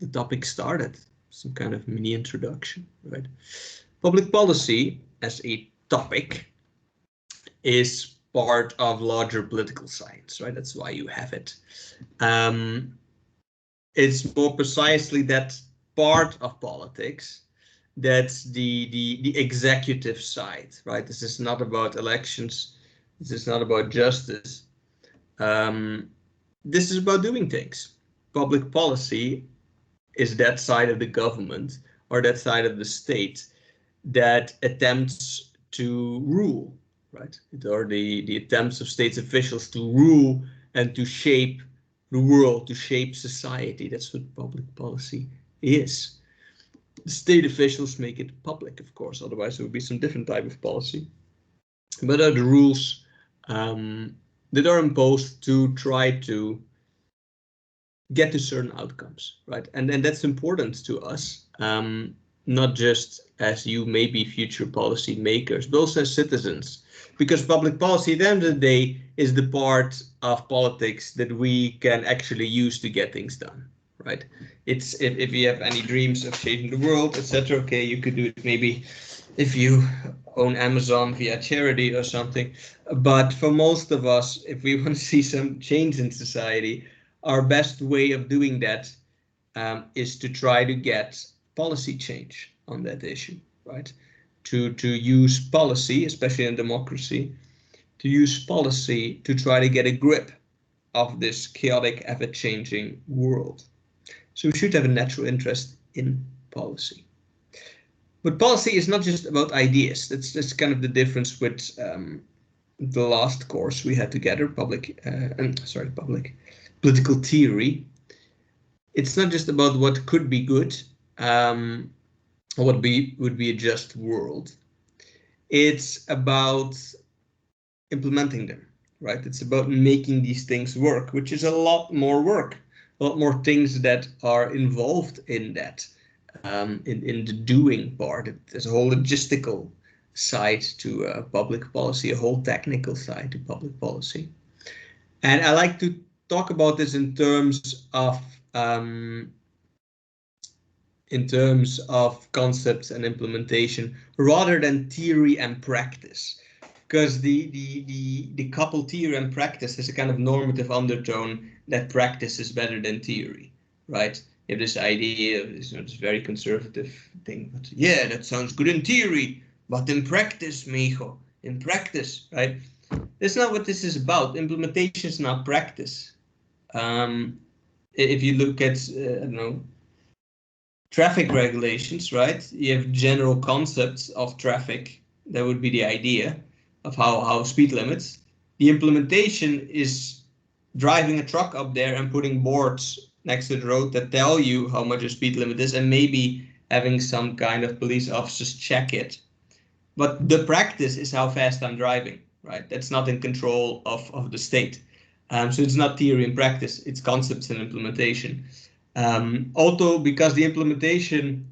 the topic started, some kind of mini introduction, right? Public policy as a topic is part of larger political science, right? That's why you have it. It's more precisely that part of politics that's the executive side, right? This is not about elections. This is not about justice. This is about doing things. Public policy is that side of the government or that side of the state that attempts to rule, right? Or the attempts of state officials to rule and to shape the world, to shape society. That's what public policy is. The state officials make it public, of course, otherwise there would be some different type of policy. But are the rules that are imposed to try to get to certain outcomes, right? And that's important to us, not just as you maybe future policy makers, but also as citizens, because public policy at the end of the day is the part of politics that we can actually use to get things done, right? It's if you have any dreams of changing the world, etc. Okay, you could do it maybe if you own Amazon via charity or something. But for most of us, if we want to see some change in society, our best way of doing that is to try to get policy change on that issue, right? To use policy, especially in democracy, to use policy to try to get a grip of this chaotic, ever-changing world. So we should have a natural interest in policy. But policy is not just about ideas. That's kind of the difference with the last course we had together, political theory. It's not just about what could be good, or what would be a just world. It's about implementing them, right? It's about making these things work, which is a lot more work, a lot more things that are involved in that, in the doing part. There's a whole logistical side to public policy, a whole technical side to public policy. And I like to talk about this in terms of concepts and implementation rather than theory and practice, because the couple theory and practice has a kind of normative undertone that practice is better than theory, right? You have this idea of this very conservative thing, but yeah, that sounds good in theory, but in practice, mijo, in practice, right? That's not what this is about. Implementation is not practice. If you look at, I don't know, traffic regulations, right? You have general concepts of traffic. That would be the idea of how speed limits. The implementation is driving a truck up there and putting boards next to the road that tell you how much a speed limit is, and maybe having some kind of police officers check it. But the practice is how fast I'm driving, right? That's not in control of the state. So it's not theory and practice, it's concepts and implementation. Also, because the implementation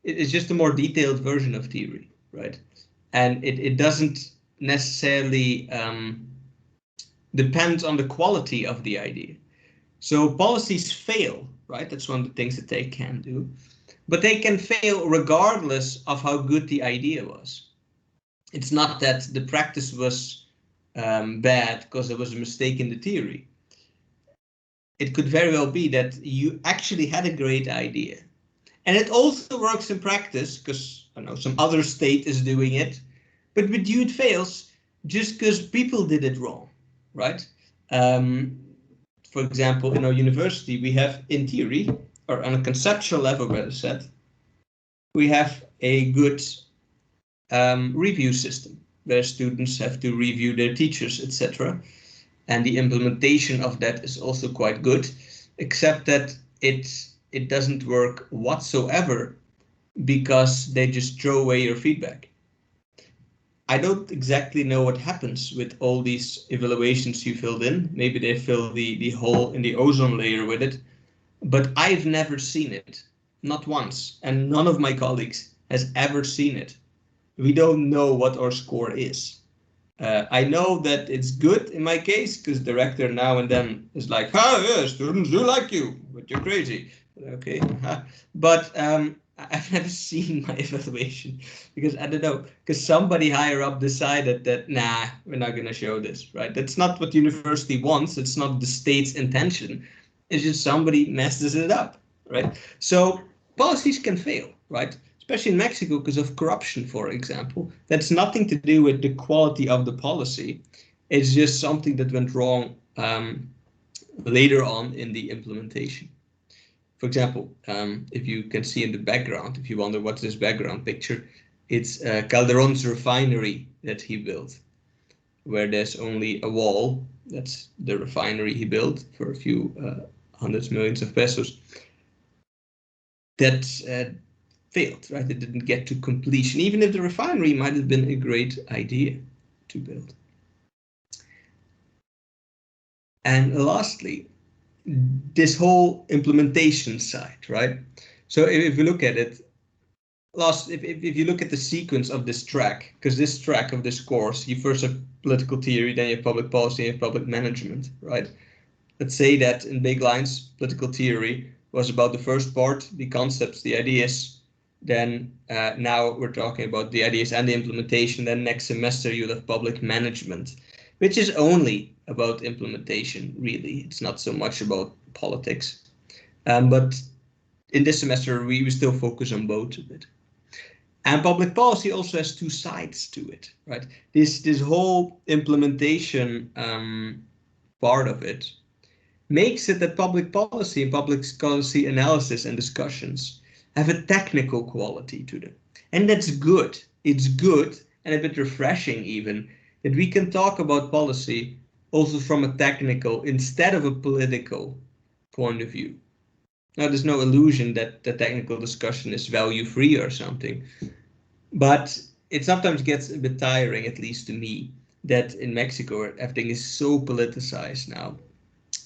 is just a more detailed version of theory, right? And it doesn't necessarily depend on the quality of the idea. So policies fail, right? That's one of the things that they can do. But they can fail regardless of how good the idea was. It's not that the practice was bad because there was a mistake in the theory. It could very well be that you actually had a great idea. And it also works in practice because, I don't know, some other state is doing it. But with you it fails just because people did it wrong, right? For example, in our university, we have, in theory, or on a conceptual level, better said, we have a good review system where students have to review their teachers, etc. And the implementation of that is also quite good, except that it doesn't work whatsoever because they just throw away your feedback. I don't exactly know what happens with all these evaluations you filled in. Maybe they fill the hole in the ozone layer with it, but I've never seen it, not once, and none of my colleagues has ever seen it. We don't know what our score is. I know that it's good in my case because the rector now and then is like, "Oh yeah, students do like you, but you're crazy." Okay, but I've never seen my evaluation because I don't know, because somebody higher up decided that nah, we're not gonna show this, right? That's not what the university wants. It's not the state's intention. It's just somebody messes it up, right? So policies can fail, right? Especially in Mexico because of corruption, for example. That's nothing to do with the quality of the policy. It's just something that went wrong later on in the implementation. For example, if you can see in the background, if you wonder what's this background picture, it's Calderon's refinery that he built, where there's only a wall. That's the refinery he built for a few hundreds millions of pesos. That failed, right? It didn't get to completion, even if the refinery might have been a great idea to build. And lastly, this whole implementation side, right? So if you look at it, if you look at the sequence of this track, because this track of this course, you first have political theory, then you have public policy, and you have public management, right? Let's say that in big lines, political theory was about the first part, the concepts, the ideas. Then now we're talking about the ideas and the implementation. Then next semester you'll have public management, which is only about implementation, really. It's not so much about politics. But in this semester, we still focus on both a bit. And public policy also has two sides to it, right? This whole implementation part of it makes it that public policy and public policy analysis and discussions have a technical quality to them. And that's good. It's good and a bit refreshing even that we can talk about policy also from a technical instead of a political point of view. Now, there's no illusion that the technical discussion is value free or something, but it sometimes gets a bit tiring, at least to me, that in Mexico everything is so politicized now.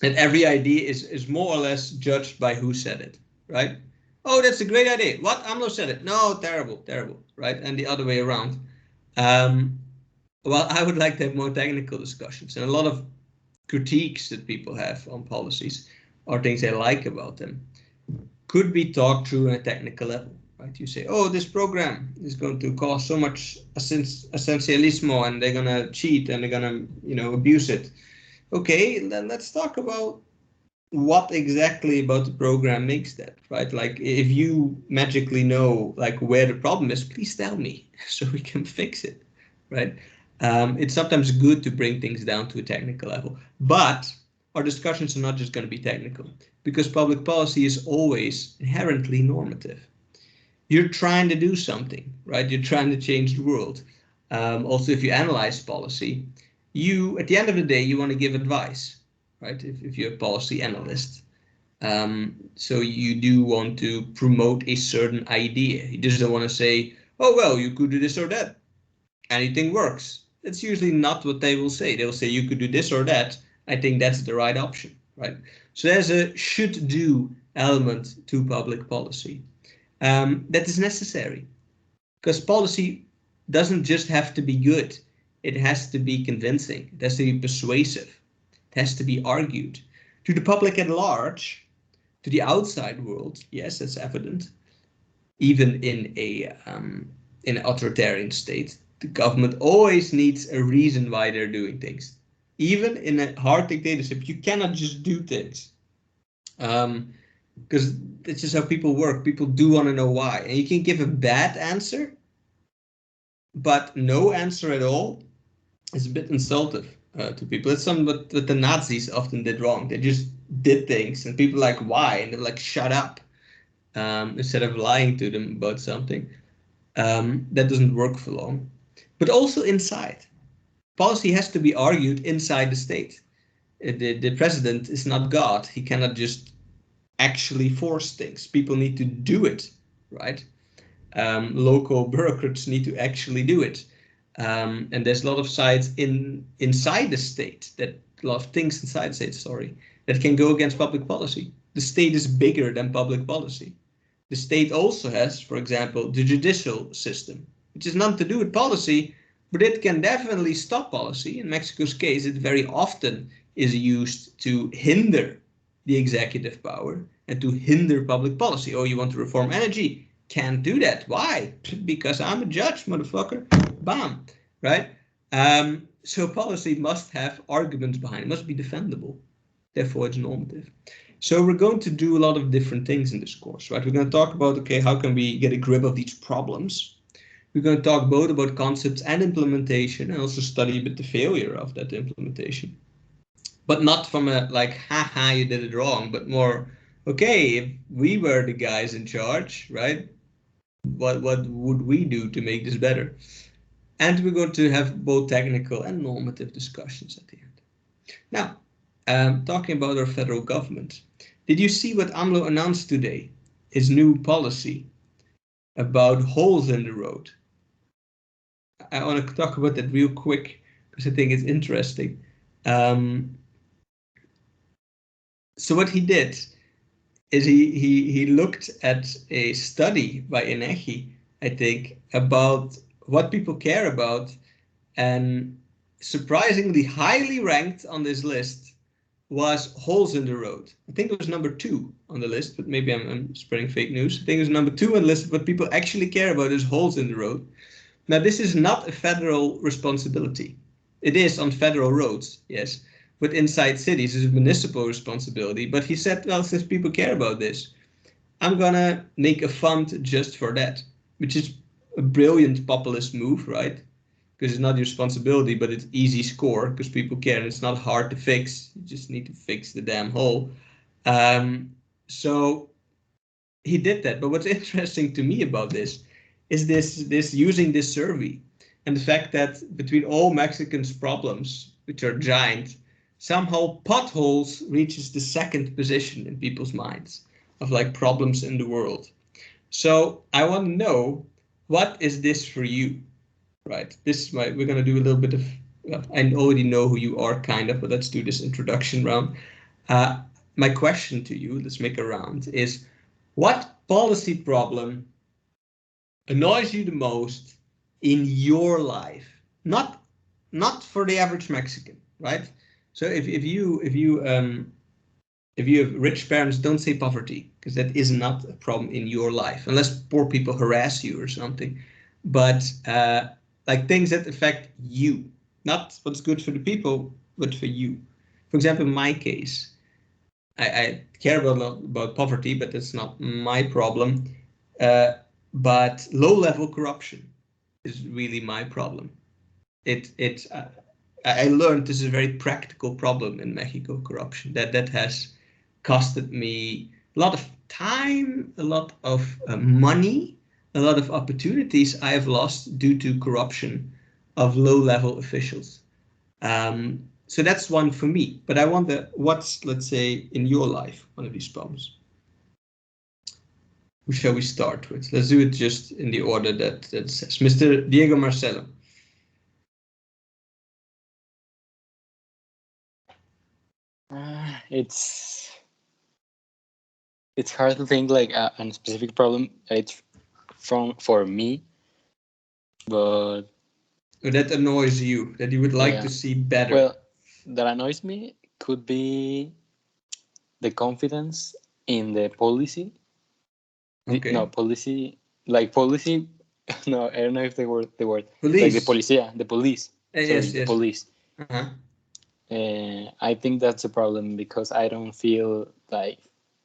And every idea is more or less judged by who said it, right? Oh, that's a great idea. What? AMLO said it. No, terrible, terrible, right? And the other way around. Well, I would like to have more technical discussions, and a lot of critiques that people have on policies or things they like about them could be talked through on a technical level, right? You say, oh, this program is going to cause so much essentialismo, and they're gonna cheat and they're gonna, abuse it. Okay, then let's talk about what exactly about the program makes that, right? Like if you magically know like where the problem is, please tell me so we can fix it, right? It's sometimes good to bring things down to a technical level, but our discussions are not just going to be technical because public policy is always inherently normative. You're trying to do something, right? You're trying to change the world. Also, if you analyze policy, at the end of the day, you want to give advice, right? If you're a policy analyst. So you do want to promote a certain idea. You just don't want to say, oh, well, you could do this or that. Anything works. That's usually not what they will say. They'll say you could do this or that. I think that's the right option, right? So there's a should do element to public policy that is necessary because policy doesn't just have to be good. It has to be convincing. It has to be persuasive. It has to be argued to the public at large, to the outside world. Yes, that's evident. Even in an authoritarian state, the government always needs a reason why they're doing things. Even in a hard dictatorship, you cannot just do things. Because it's just how people work. People do want to know why. And you can give a bad answer, but no answer at all is a bit insultive to people. It's something what the Nazis often did wrong. They just did things, and people are like, why? And they're like, shut up, instead of lying to them about something. That doesn't work for long. But also inside. Policy has to be argued inside the state. The president is not God. He cannot just actually force things. People need to do it, right? Local bureaucrats need to actually do it. And there's a lot of sides inside the state, a lot of things inside the state, that can go against public policy. The state is bigger than public policy. The state also has, for example, the judicial system, which has nothing to do with policy, but it can definitely stop policy. In Mexico's case, it very often is used to hinder the executive power and to hinder public policy. Oh, you want to reform energy? Can't do that. Why? Because I'm a judge, motherfucker. Bam. Right? So policy must have arguments behind it, must be defendable. Therefore, it's normative. So we're going to do a lot of different things in this course, right? We're going to talk about, okay, how can we get a grip of these problems? We're going to talk both about concepts and implementation, and also study a bit the failure of that implementation. But not from a like, haha, you did it wrong, but more, okay, if we were the guys in charge, right? What would we do to make this better? And we're going to have both technical and normative discussions at the end. Now, talking about our federal government, did you see what AMLO announced today? His new policy about holes in the road. I want to talk about that real quick because I think it's interesting. So what he did is he looked at a study by INEGI, I think, about what people care about, and surprisingly highly ranked on this list was holes in the road. I think it was number 2 on the list, but maybe I'm spreading fake news. I think it was number 2 on the list. What people actually care about is holes in the road. Now, this is not a federal responsibility. It is on federal roads, yes, but inside cities is a municipal responsibility. But he said, well, since people care about this, I'm gonna make a fund just for that, which is a brilliant populist move, right? Because it's not your responsibility, but it's easy score because people care and it's not hard to fix. You just need to fix the damn hole. So he did that. But what's interesting to me about this is this using this survey and the fact that between all Mexicans' problems, which are giant, somehow potholes reaches the 2nd position in people's minds of like problems in the world. So I want to know, what is this for you? Right, this is we're going to do a little bit of, I already know who you are kind of, but let's do this introduction round. My question to you, let's make a round, is what policy problem annoys you the most in your life? Not for the average Mexican, right? So if you have rich parents, don't say poverty, because that is not a problem in your life, unless poor people harass you or something. But like things that affect you, not what's good for the people, but for you. For example, in my case, I care about poverty, but that's not my problem. But low-level corruption is really my problem. I learned this is a very practical problem in Mexico, corruption, that has costed me a lot of time, a lot of money, a lot of opportunities I have lost due to corruption of low-level officials. So that's one for me. But I wonder what's, let's say, in your life, one of these problems. Who shall we start with? Let's do it just in the order that says. Mr. Diego Marcelo. It's hard to think like a specific problem it's for me, but that annoys you, that you would like to see better. Well, that annoys me could be the confidence in the policy. Okay. No, policy, like policy. No, I don't know if the word. Police. Like the policia, the police. Yes. The police. Uh-huh. I think that's a problem because I don't feel like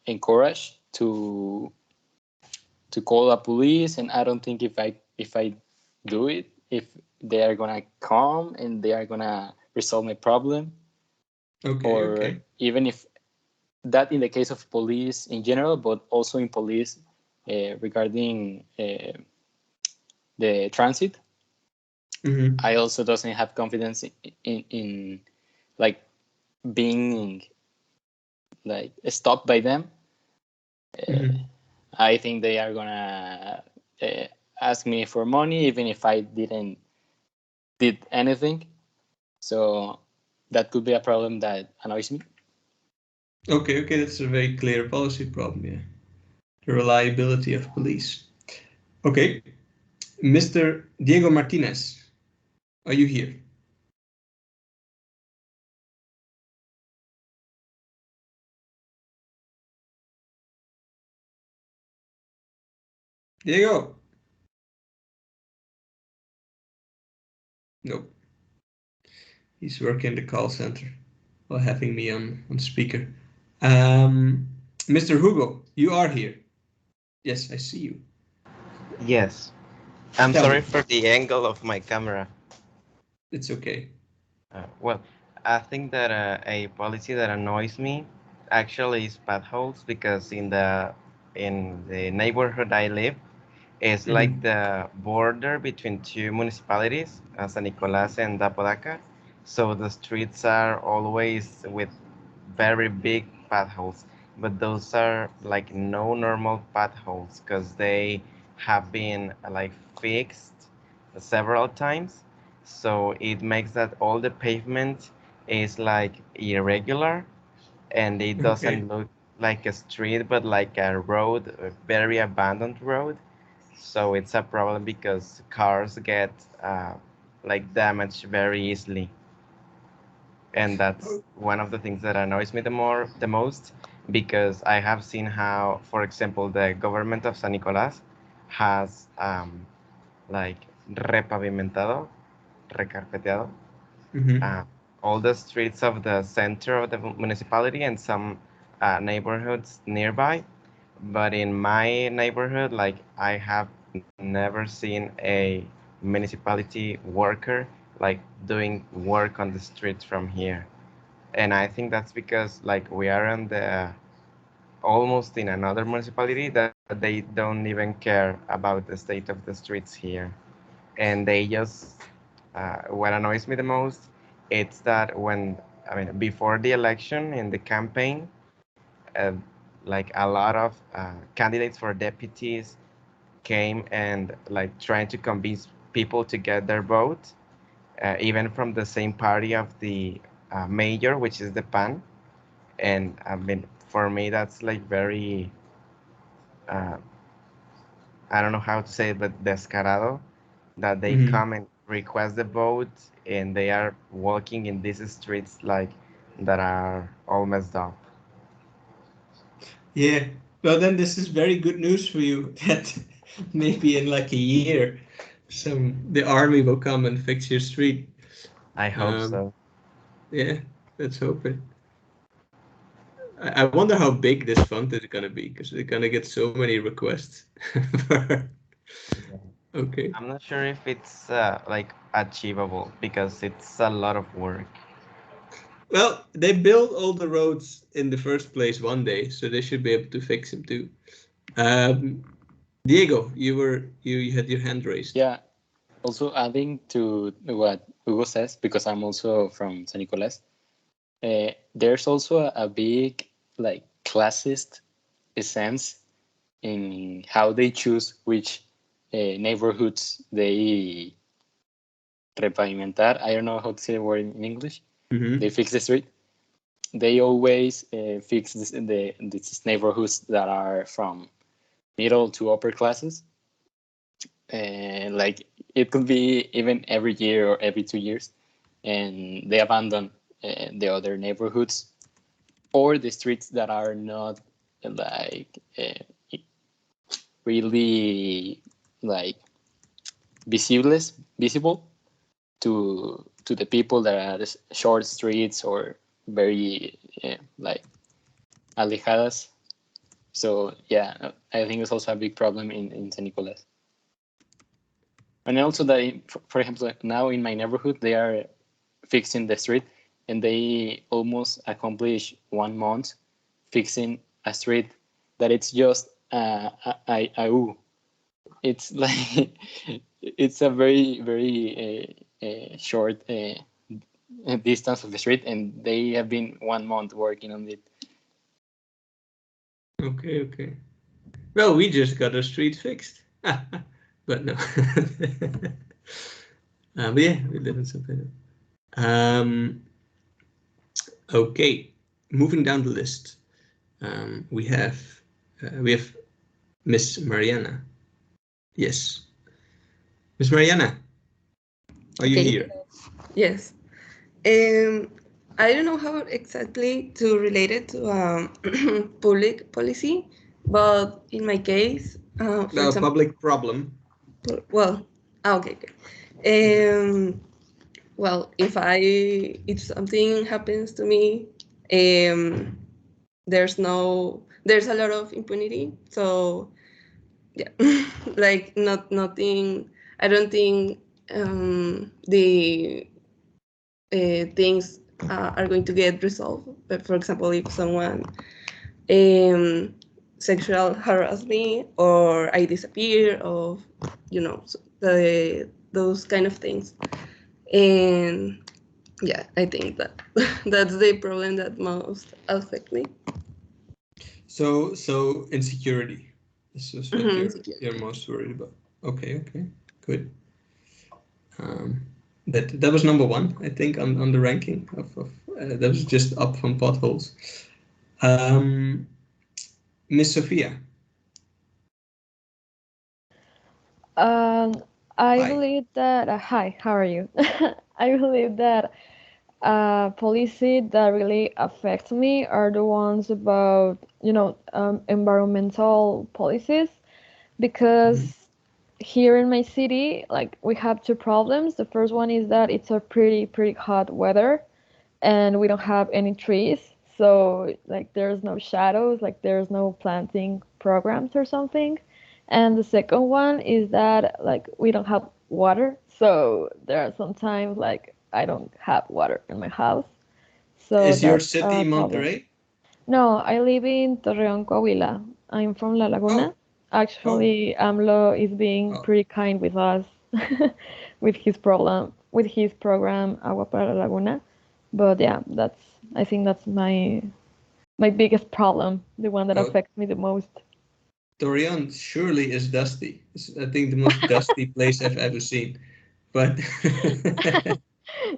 encouraged to call a police, and I don't think if I do it, if they are gonna come and they are gonna resolve my problem. Okay. Even if that in the case of police in general, but also in police regarding the transit. Mm-hmm. I also doesn't have confidence in like being like stopped by them. Mm-hmm. I think they are gonna ask me for money even if I did anything. So that could be a problem that annoys me. Okay, that's a very clear policy problem, yeah. The reliability of police. Okay, Mr. Diego Martinez. Are you here? Diego? Nope. He's working in the call center while having me on speaker. Mr. Hugo, you are here. Yes, I see you. Yes. I'm Tell sorry me. for the angle of my camera. It's okay. Well, I think that a policy that annoys me actually is potholes, because in the neighborhood I live, it's like the border between two municipalities, San Nicolas and Apodaca. So the streets are always with very big potholes, but those are like no normal potholes, because they have been like fixed several times. So it makes that all the pavement is like irregular, and it Okay. doesn't look like a street but like a road, a very abandoned road. So it's a problem because cars get like damaged very easily, and that's one of the things that annoys me the most, because I have seen how, for example, the government of San Nicolas has like repavimentado, recarpeteado, Mm-hmm. uh, all the streets of the center of the municipality and some neighborhoods nearby. But in my neighborhood, like, I have never seen a municipality worker like doing work on the streets from here. And I think that's because like we are on the almost in another municipality that they don't even care about the state of the streets here. And they just what annoys me the most, it's that when, I mean, before the election in the campaign, uh, like a lot of candidates for deputies came and like trying to convince people to get their vote, even from the same party of the mayor, which is the PAN. And I mean, for me, that's like very, uh, I don't know how to say it, but descarado, that they Mm-hmm. come and request the vote, and they are walking in these streets like that are all messed up. Yeah. Well, then this is very good news for you that maybe in like a year, the army will come and fix your street. I hope Um, so. yeah, let's hope it. I wonder how big this fund is gonna be because they're gonna get so many requests. for- Yeah. Okay. I'm not sure if it's like achievable, because it's a lot of work. Well, they built all the roads in the first place one day, so they should be able to fix them too. Um, Diego, you had your hand raised. Yeah. Also adding to what Hugo says, because I'm also from San Nicolas, there's also a big like classist sense in how they choose which neighborhoods they repavimentar. I don't know how to say the word in English. They Mm-hmm. fix the street. They always fix these neighborhoods that are from middle to upper classes. Like it could be even every year or every 2 years, and they abandon the other neighborhoods or the streets that are not like really like visible to the people that are the short streets or very like alejadas. So yeah, I think it's also a big problem in San Nicolas. And also that, for example, now in my neighborhood, they are fixing the street, and they almost accomplish 1 month fixing a street that it's just a U. It's like it's a very short distance of the street, and they have been 1 month working on it. Okay, okay. Well, we just got our street fixed. But no. But yeah, we live in San Pedro. Um, okay, moving down the list, we have Miss Mariana. Yes, Miss Mariana, are you Okay. here? Yes. I don't know how exactly to relate it to public policy, but in my case, for The example, public problem. well, okay, okay. Well, if something happens to me, there's a lot of impunity. So yeah, like nothing. I don't think the things are going to get resolved. But for example, if someone um, sexual harass me or I disappear, or those kind of things, and yeah, I think that that's the problem that most affect me. So insecurity. This is what Mhm, you're most worried about. Okay, okay, good. Um, that was number one, I think, on the ranking of that was just up from potholes. Um, Miss Sophia, Um, I hi. believe that, hi, how are you? I believe that policy that really affect me are the ones about, environmental policies, Mhm. because here in my city, like we have two problems. The first one is that it's a pretty hot weather and we don't have any trees. So like there's no shadows, like there's no planting programs or something. And the second one is that like we don't have water. So there are sometimes like I don't have water in my house. So Is your that's city a problem. Monterrey? No, I live in Torreón, Coahuila. I'm from La Laguna. Oh, oh, Actually, AMLO is being oh. pretty kind with us with his program Agua para La Laguna. But yeah, I think that's my biggest problem, the one that Oh, affects me the most. Torreon surely is dusty. It's, I think, the most dusty place I've ever seen. But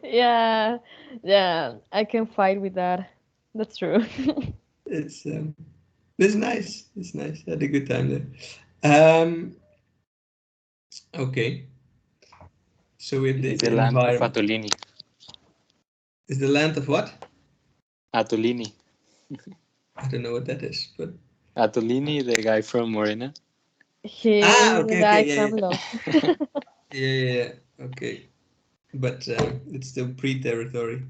Yeah, yeah, I can fight with that. That's true. it's it's nice. It's nice. I had a good time there. Um, okay. So we have It's the the land of environment. Atolini. Is the land of what? Atolini. I don't know what that is, but Atolini, the guy from Morena. ah, He's the okay, okay, guy yeah, from Lost. yeah, yeah, yeah, yeah. Okay, but it's still pre-territory.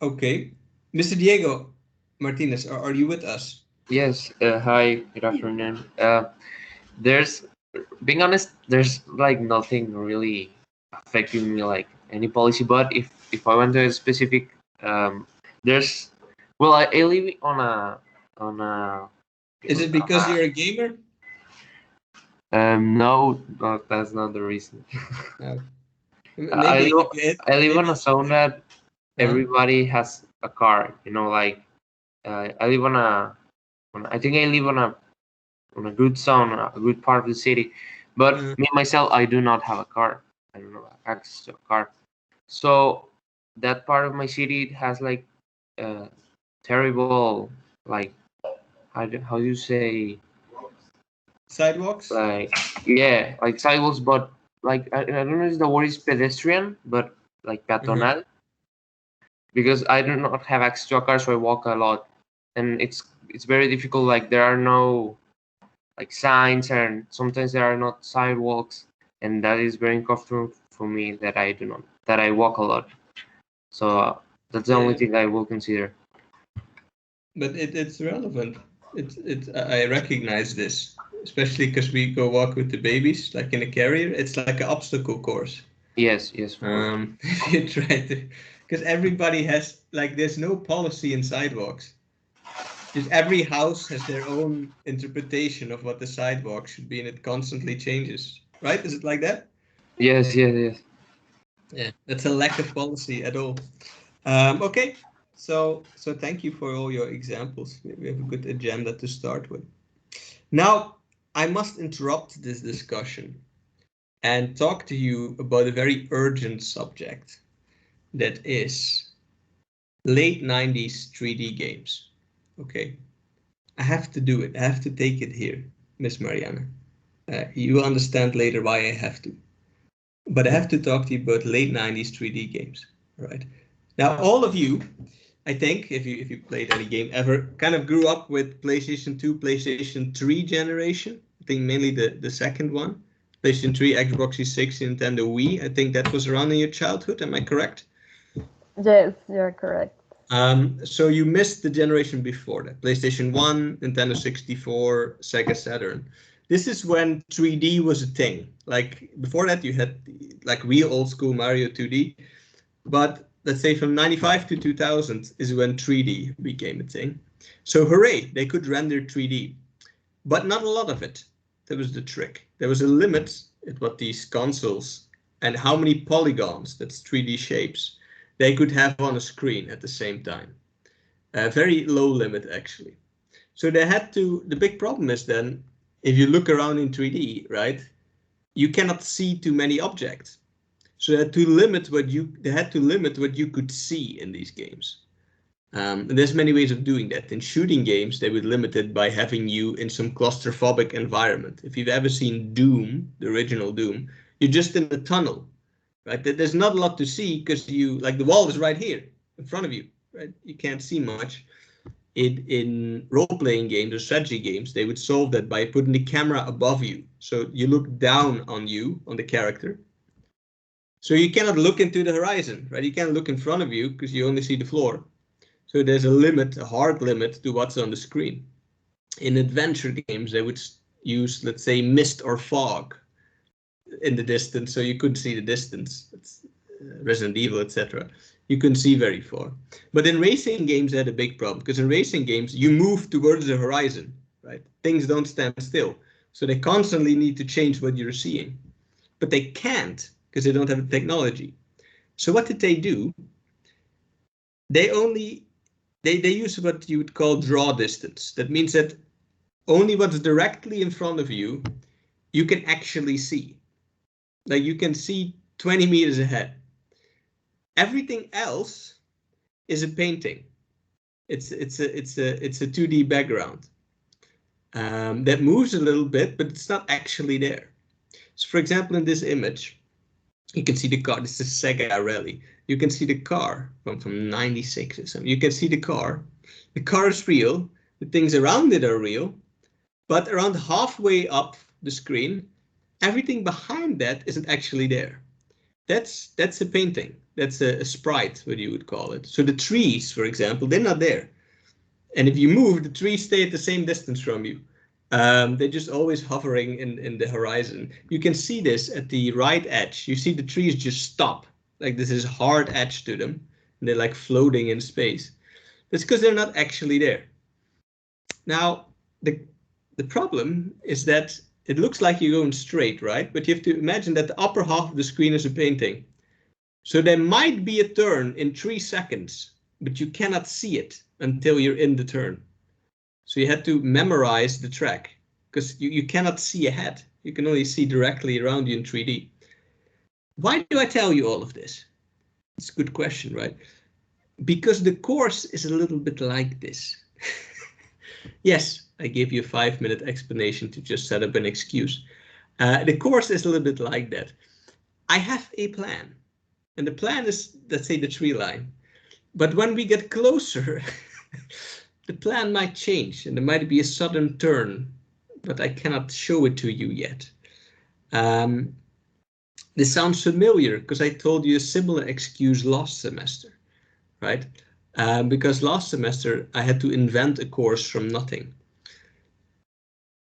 Okay, Mr. Diego Martinez, are you with us? Yes, hi, good afternoon. There's, being honest, there's like nothing really affecting me, like any policy. But if I went to a specific, there's, well, I live on a. Is it because you're a gamer? No, no, that's not the reason. No. I Maybe, live, I live maybe. on a zone that Huh? everybody has a car. Like I live I think I live on a good zone, a good part of the city. But Uh, me myself, I do not have a car. I don't have access to a car. So that part of my city has like terrible, like how do you say, Sidewalks? like, yeah, like sidewalks, but like I don't know if the word is pedestrian, but like Uh-huh. peatonal, because I do not have access to a car, so I walk a lot, and it's very difficult. Like there are no like signs, and sometimes there are not sidewalks, and that is very uncomfortable for me, that I walk a lot. So that's the only Yeah, thing I will consider. but it's relevant. I recognize this, especially because we go walk with the babies, like in a carrier. It's like an obstacle course. Yes, yes, of course. If you try to, because everybody has like, there's no policy in sidewalks. Just every house has their own interpretation of what the sidewalk should be, and it constantly changes. Right? Is it like that? Yes, yes, yes. Yeah, that's a lack of policy at all. Okay, so thank you for all your examples. We have a good agenda to start with. Now, I must interrupt this discussion and talk to you about a very urgent subject that is late 90s 3D games. Okay, I have to do it. I have to take it here, Miss Mariana. You will understand later why I have to. But I have to talk to you about late 90s 3D games, right? Now, all of you, I think, if you played any game ever, kind of grew up with PlayStation 2, PlayStation 3 generation. I think mainly the second one. PlayStation 3, Xbox 360, Nintendo Wii. I think that was around in your childhood. Am I correct? Yes, you're correct. So you missed the generation before that. PlayStation 1, Nintendo 64, Sega Saturn. This is when 3D was a thing. Like before that, you had like real old school Mario 2D. But let's say from 95 to 2000 is when 3D became a thing. So hooray, they could render 3D, but not a lot of it. That was the trick. There was a limit at what these consoles and how many polygons, that's 3D shapes, they could have on a screen at the same time. A very low limit, actually. So they had to, the big problem is then, if you look around in 3D, right, you cannot see too many objects. So they had to limit what you could see in these games. And there's many ways of doing that. In shooting games, they would limit it by having you in some claustrophobic environment. If you've ever seen Doom, the original Doom, you're just in a tunnel, right? There's not a lot to see because the wall is right here in front of you, right? You can't see much. In role-playing games or strategy games, they would solve that by putting the camera above you. So you look down on the character. So you cannot look into the horizon, right? You can't look in front of you because you only see the floor. So there's a limit, a hard limit to what's on the screen. In adventure games, they would use, let's say, mist or fog in the distance, so you couldn't see the distance. It's Resident Evil, etc. You couldn't see very far. But in racing games, they had a big problem because in racing games, you move towards the horizon, right? Things don't stand still. So they constantly need to change what you're seeing. But they can't because they don't have the technology. So what did they do? They use what you would call draw distance. That means that only what's directly in front of you, you can actually see. Like you can see 20 meters ahead. Everything else is a painting. It's a 2D background that moves a little bit, but it's not actually there. So for example, in this image, you can see the car. This is Sega Rally. You can see the car from 96 or something. You can see the car. The car is real. The things around it are real. But around halfway up the screen, everything behind that isn't actually there. That's a painting. That's a sprite, what you would call it. So the trees, for example, they're not there. And if you move, the trees stay at the same distance from you. They're just always hovering in the horizon. You can see this at the right edge. You see the trees just stop. Like this is hard edge to them. And they're like floating in space. That's because they're not actually there. Now, the problem is that it looks like you're going straight, right? But you have to imagine that the upper half of the screen is a painting. So there might be a turn in 3 seconds, but you cannot see it until you're in the turn. So you had to memorize the track because you cannot see ahead. You can only see directly around you in 3D. Why do I tell you all of this? It's a good question, right? Because the course is a little bit like this. Yes, I gave you a 5-minute explanation to just set up an excuse. The course is a little bit like that. I have a plan. And the plan is, let's say, the tree line. But when we get closer, the plan might change and there might be a sudden turn, but I cannot show it to you yet. This sounds familiar because I told you a similar excuse last semester, right? Because last semester I had to invent a course from nothing.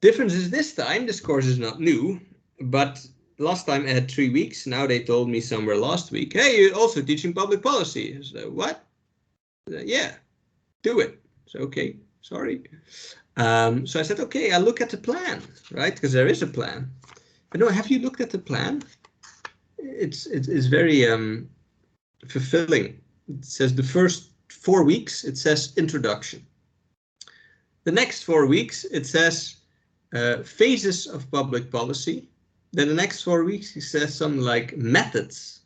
Difference is this time, this course is not new, but last time I had 3 weeks. Now they told me somewhere last week, hey, you're also teaching public policy. So what? Yeah, do it. So, okay, sorry. So I said, okay, I'll look at the plan, right? Because there is a plan. But no, have you looked at the plan? It's very fulfilling. It says the first 4 weeks, it says introduction. The next 4 weeks, it says phases of public policy. Then the next 4 weeks, it says something like methods.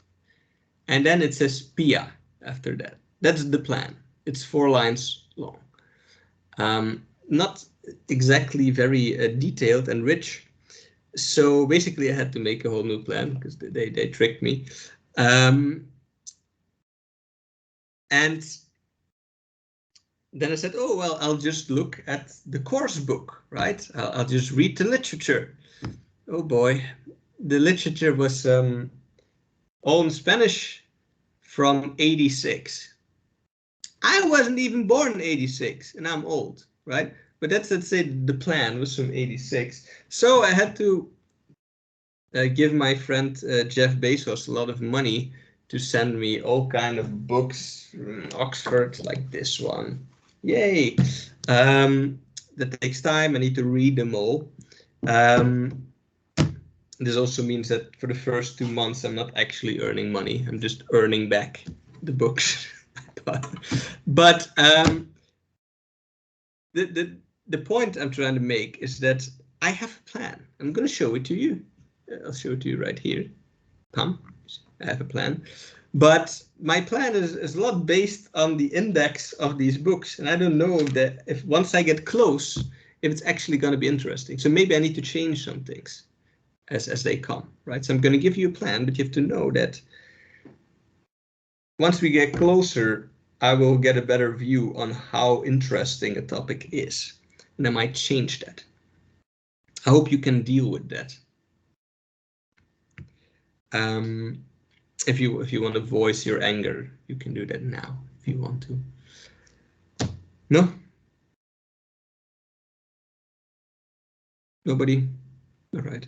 And then it says PIA after that. That's the plan. It's 4 lines long. Not exactly very detailed and rich. So basically, I had to make a whole new plan because they tricked me. And then I said, oh, well, I'll just look at the course book, right? I'll just read the literature. Oh boy, the literature was all in Spanish from 86. I wasn't even born in 86 and I'm old, right? But that's, let's say, the plan was from 86. So I had to give my friend Jeff Bezos a lot of money to send me all kind of books from Oxford, like this one. Yay! That takes time. I need to read them all. This also means that for the first 2 months, I'm not actually earning money. I'm just earning back the books. but the point I'm trying to make is that I have a plan. I'm going to show it to you. I'll show it to you right here. Come, I have a plan. But my plan is a lot based on the index of these books. And I don't know if once I get close, if it's actually going to be interesting. So maybe I need to change some things as they come, right? So I'm going to give you a plan, but you have to know that once we get closer, I will get a better view on how interesting a topic is. And I might change that. I hope you can deal with that. If you want to voice your anger, you can do that now if you want to. No? Nobody? All right.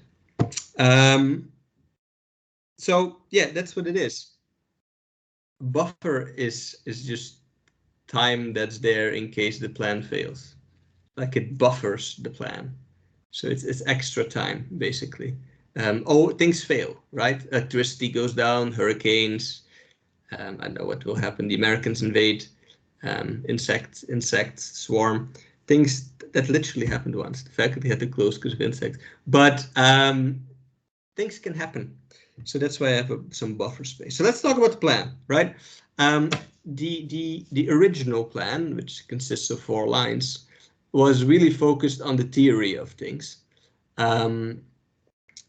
So yeah, that's what it is. Buffer is just time that's there in case the plan fails. Like it buffers the plan. So it's extra time, basically. Things fail, right? Electricity goes down, hurricanes. I know what will happen. The Americans invade, insects swarm. Things that literally happened once. The faculty had to close because of insects. But things can happen. So that's why I have some buffer space. So let's talk about the plan, right? The original plan, which consists of 4 lines, was really focused on the theory of things. And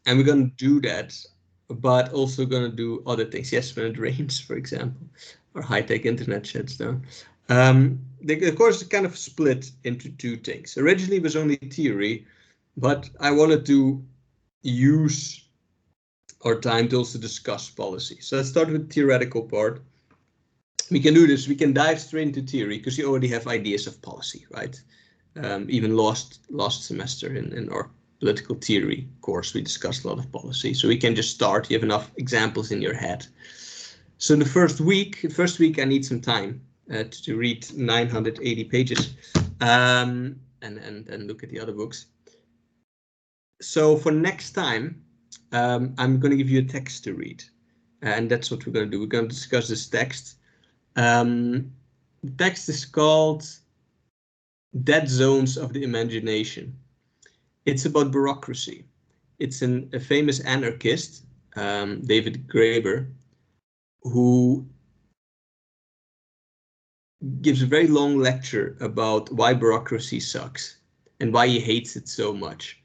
we're going to do that, but also going to do other things. Yes, when it rains, for example, or high-tech internet shuts down. The course is kind of split into 2 things. Originally, it was only theory, but I wanted to use our time to also discuss policy. So let's start with the theoretical part. We can do this. We can dive straight into theory because you already have ideas of policy, right? Even last semester in our political theory course, we discussed a lot of policy. So we can just start. You have enough examples in your head. So the first week I need some time to read 980 pages and look at the other books. So for next time, I'm going to give you a text to read. And that's what we're going to do. We're going to discuss this text. The text is called Dead Zones of the Imagination. It's about bureaucracy. It's a famous anarchist, David Graeber, who gives a very long lecture about why bureaucracy sucks and why he hates it so much.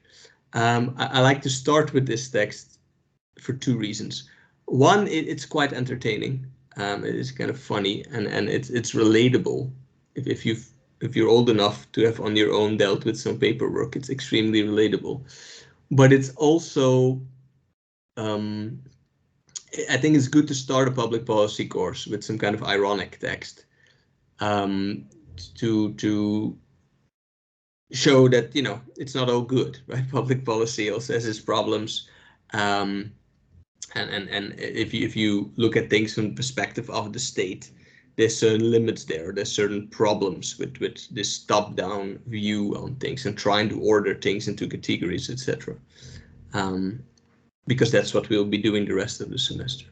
I like to start with this text for 2 reasons. One, it's quite entertaining. It is kind of funny and it's relatable. If you're old enough to have on your own dealt with some paperwork, it's extremely relatable. But it's also, I think it's good to start a public policy course with some kind of ironic text to show that, it's not all good, right? Public policy also has its problems. And if you look at things from the perspective of the state, there's certain limits there. There's certain problems with this top-down view on things and trying to order things into categories, etc. Because that's what we'll be doing the rest of the semester.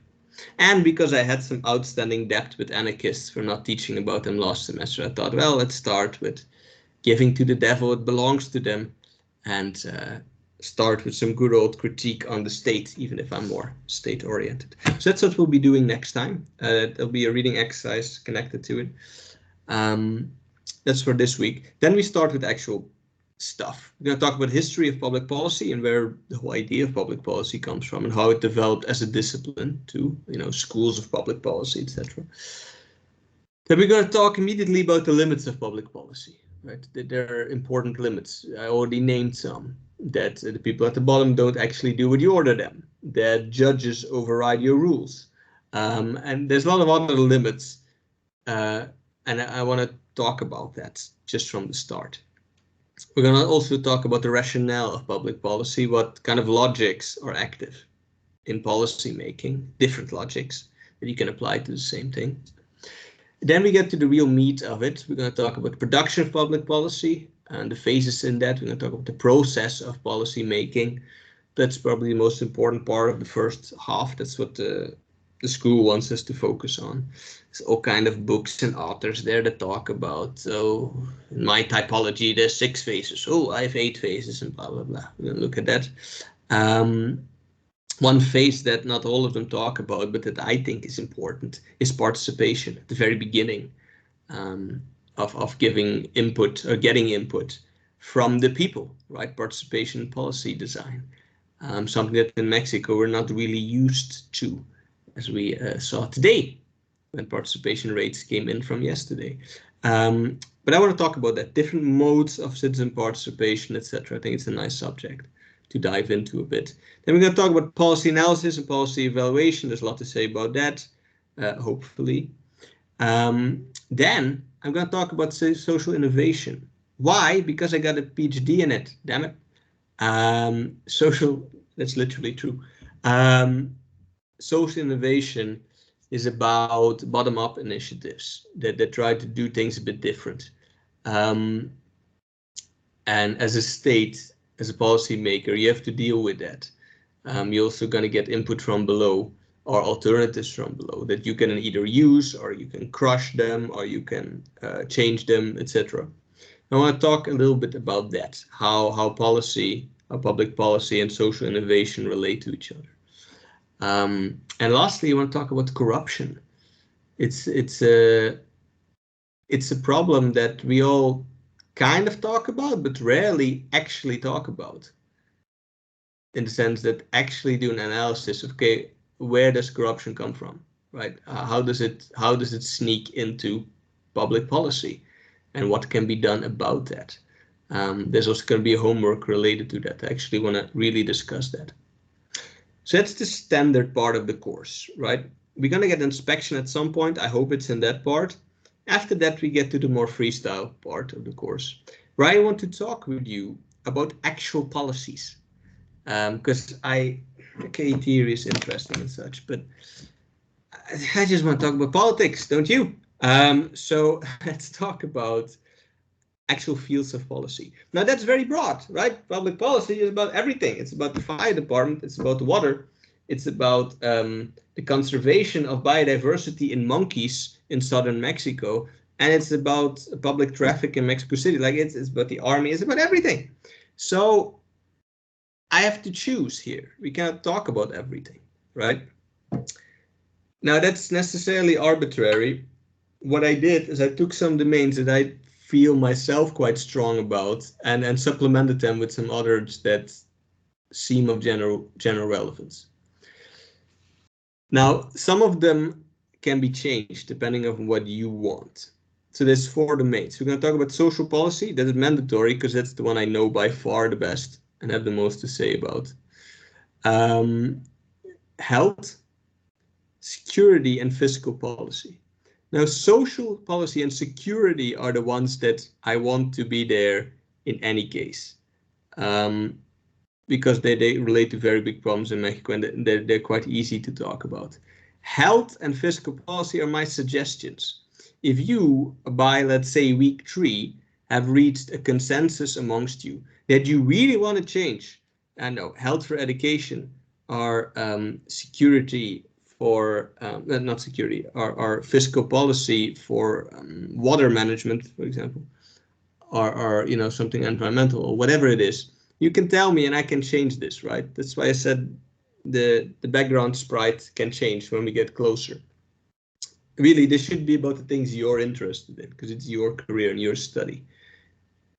And because I had some outstanding debt with anarchists for not teaching about them last semester, I thought, well, let's start with giving to the devil what belongs to them and start with some good old critique on the state, even if I'm more state-oriented. So that's what we'll be doing next time. There'll be a reading exercise connected to it. That's for this week. Then we start with actual stuff. We're going to talk about history of public policy and where the whole idea of public policy comes from and how it developed as a discipline too, schools of public policy, etc. Then we're going to talk immediately about the limits of public policy, right? There are important limits. I already named some, that the people at the bottom don't actually do what you order them, that judges override your rules. And there's a lot of other limits, and I want to talk about that just from the start. We're going to also talk about the rationale of public policy, what kind of logics are active in policy making, different logics that you can apply to the same thing. Then we get to the real meat of it. We're going to talk about the production of public policy and the phases in that. We're going to talk about the process of policy making. That's probably the most important part of the first half. That's what the school wants us to focus on. There's all kind of books and authors there that talk about, so in my typology, there's 6 phases. Oh, I have 8 phases and blah, blah, blah. We're going to look at that. One phase that not all of them talk about, but that I think is important, is participation at the very beginning of giving input or getting input from the people, right? Participation in policy design. Something that in Mexico we're not really used to, as we saw today when participation rates came in from yesterday. But I want to talk about that, different modes of citizen participation, etc. I think it's a nice subject to dive into a bit. Then we're going to talk about policy analysis and policy evaluation. There's a lot to say about that, hopefully. Then I'm going to talk about social innovation. Why? Because I got a PhD in it, damn it. That's literally true. Social innovation is about bottom-up initiatives that try to do things a bit different. And as a state, as a policymaker, you have to deal with that. You're also going to get input from below or alternatives from below that you can either use or you can crush them or you can change them, etc. I want to talk a little bit about that, how public policy and social innovation relate to each other. And lastly, I want to talk about corruption. It's a problem that we all kind of talk about, but rarely actually talk about. In the sense that actually do an analysis of, okay, where does corruption come from, right? How does it sneak into public policy, and what can be done about that? There's also going to be a homework related to that. I actually want to really discuss that. So that's the standard part of the course, right? We're going to get inspection at some point. I hope it's in that part. After that, we get to the more freestyle part of the course, where I want to talk with you about actual policies. Because theory is interesting and such, but I just want to talk about politics, don't you? So let's talk about actual fields of policy. Now that's very broad, right? Public policy is about everything. It's about the fire department, it's about the water, it's about the conservation of biodiversity in monkeys in southern Mexico, and it's about public traffic in Mexico City. Like it's about the army, it's about everything. So I have to choose here. We cannot talk about everything, right? Now that's necessarily arbitrary. What I did is I took some domains that I feel myself quite strong about and supplemented them with some others that seem of general relevance. Now, some of them can be changed depending on what you want. So there's 4 domains. We're going to talk about social policy. That is mandatory because that's the one I know by far the best and have the most to say about. Health, security, and fiscal policy. Now, social policy and security are the ones that I want to be there in any case, because they relate to very big problems in Mexico and they're quite easy to talk about. Health and fiscal policy are my suggestions. If you, by let's say week 3, have reached a consensus amongst you that you really want to change, I know health for education, or security for not security, our fiscal policy for water management, for example, or something environmental or whatever it is, you can tell me and I can change this, right? That's why I said the background sprite can change when we get closer. Really, this should be about the things you're interested in because it's your career and your study.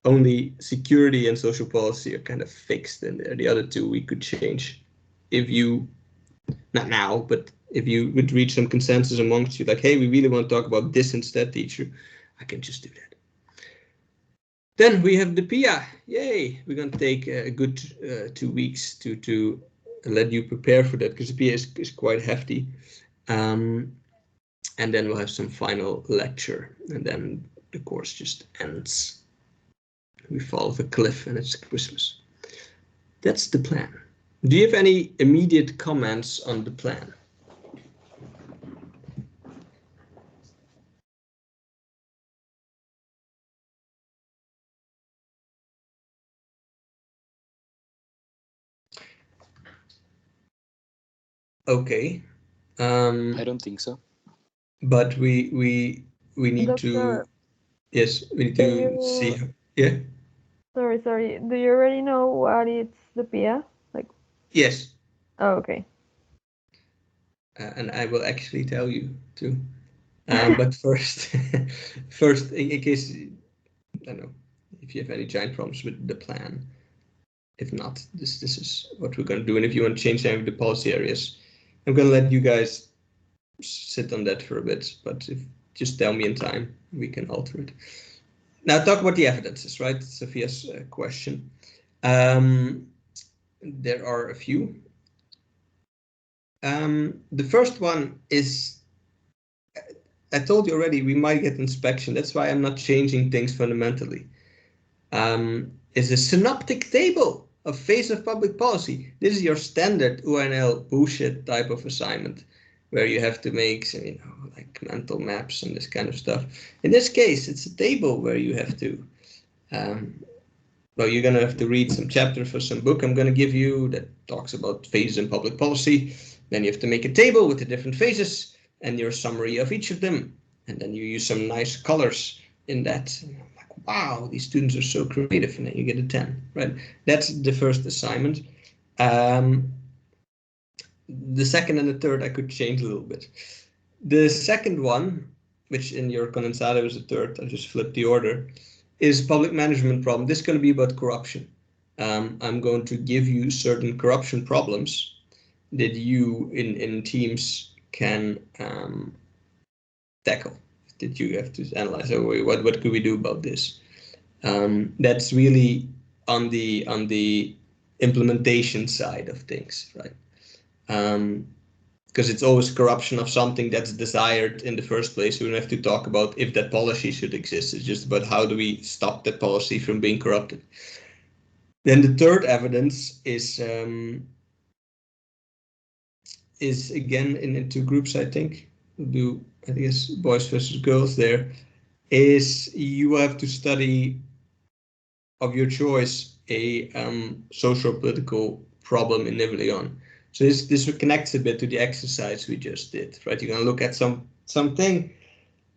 only security and social policy are kind of fixed in there. The other two we could change if you, not now, but if you would reach some consensus amongst you, like, hey, we really want to talk about this instead, teacher, I can just do that. Then we have the PIA. Yay! We're going to take a good 2 weeks to let you prepare for that, because the PIA is quite hefty. And then we'll have some final lecture, and then the course just ends. We fall off a cliff and it's Christmas. That's the plan. Do you have any immediate comments on the plan? Okay. I don't think so. But we need Doctor, to, yes, we need do to you- see. Yeah. Sorry. Do you already know what is the PIA? Like, Yes. oh, okay. And I will actually tell you too. But first, first, in case, I don't know if you have any giant problems with the plan. If not, this is what we're going to do. And if you want to change any of the policy areas, I'm going to let you guys sit on that for a bit. But if just tell me in time, we can alter it. Now talk about the evidences, right? Sophia's question. There are a few. The first one is, I told you already, we might get inspection. That's why I'm not changing things fundamentally. Is a synoptic table of phase of public policy. This is your standard UNL bullshit type of assignment, where you have to make some, like mental maps and this kind of stuff. In this case, it's a table where you have to, well, you're going to have to read some chapter for some book I'm going to give you that talks about phases in public policy. Then you have to make a table with the different phases and your summary of each of them. And then you use some nice colors in that. Like, wow, these students are so creative, and then you get a 10, right? That's the first assignment. The second and the third I could change a little bit. The second one, which in your condensado is the third, I just flipped the order, is public management problem. This is going to be about corruption. I'm going to give you certain corruption problems that you in teams can tackle, that you have to analyze. What could we do about this? That's really on the implementation side of things, right? Because it's always corruption of something that's desired in the first place. We don't have to talk about if that policy should exist. It's just about how do we stop that policy from being corrupted. Then the third evidence is again in two groups, I think. I think it's boys versus girls there. Is you have to study of your choice a social political problem in Nivleon. So this connects a bit to the exercise we just did, right? You're gonna look at something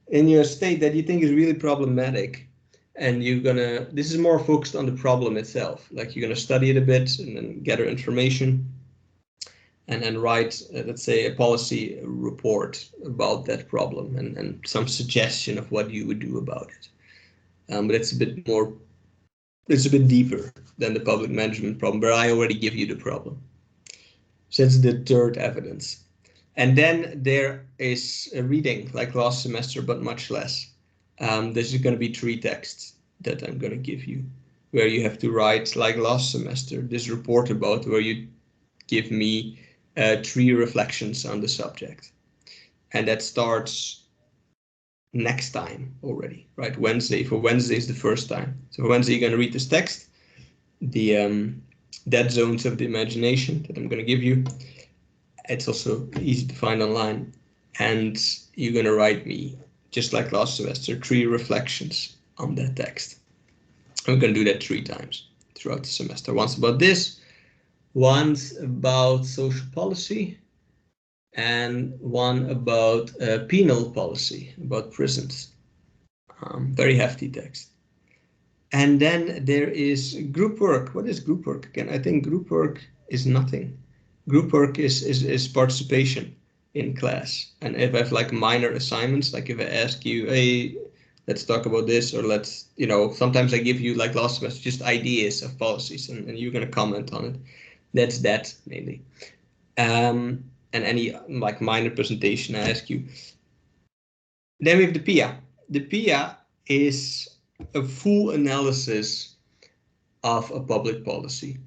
in your state that you think is really problematic, and this is more focused on the problem itself. Like, you're gonna study it a bit and then gather information, and then write, let's say, a policy report about that problem and some suggestion of what you would do about it. But it's a bit deeper than the public management problem, where I already give you the problem. So that's the third evidence. And then there is a reading like last semester, but much less. This is going to be 3 texts that I'm going to give you, where you have to write, like last semester, this report about, where you give me 3 reflections on the subject. And that starts next time already, right? Wednesday. For Wednesday is the first time. So for Wednesday, you're going to read this text, the dead zones of the imagination that I'm going to give you. It's also easy to find online. And you're going to write me, just like last semester, 3 reflections on that text. I'm going to do that 3 times throughout the semester. Once about this, once about social policy, and one about penal policy, about prisons. Very hefty text. And then there is group work. What is group work again? I think group work is nothing. Group work is participation in class. And if I have like minor assignments, like if I ask you, hey, let's talk about this, or let's, sometimes I give you, like last semester, just ideas of policies, and you're going to comment on it. That's that mainly. And any like minor presentation I ask you. Then we have the PIA. The PIA is a full analysis of a public policy.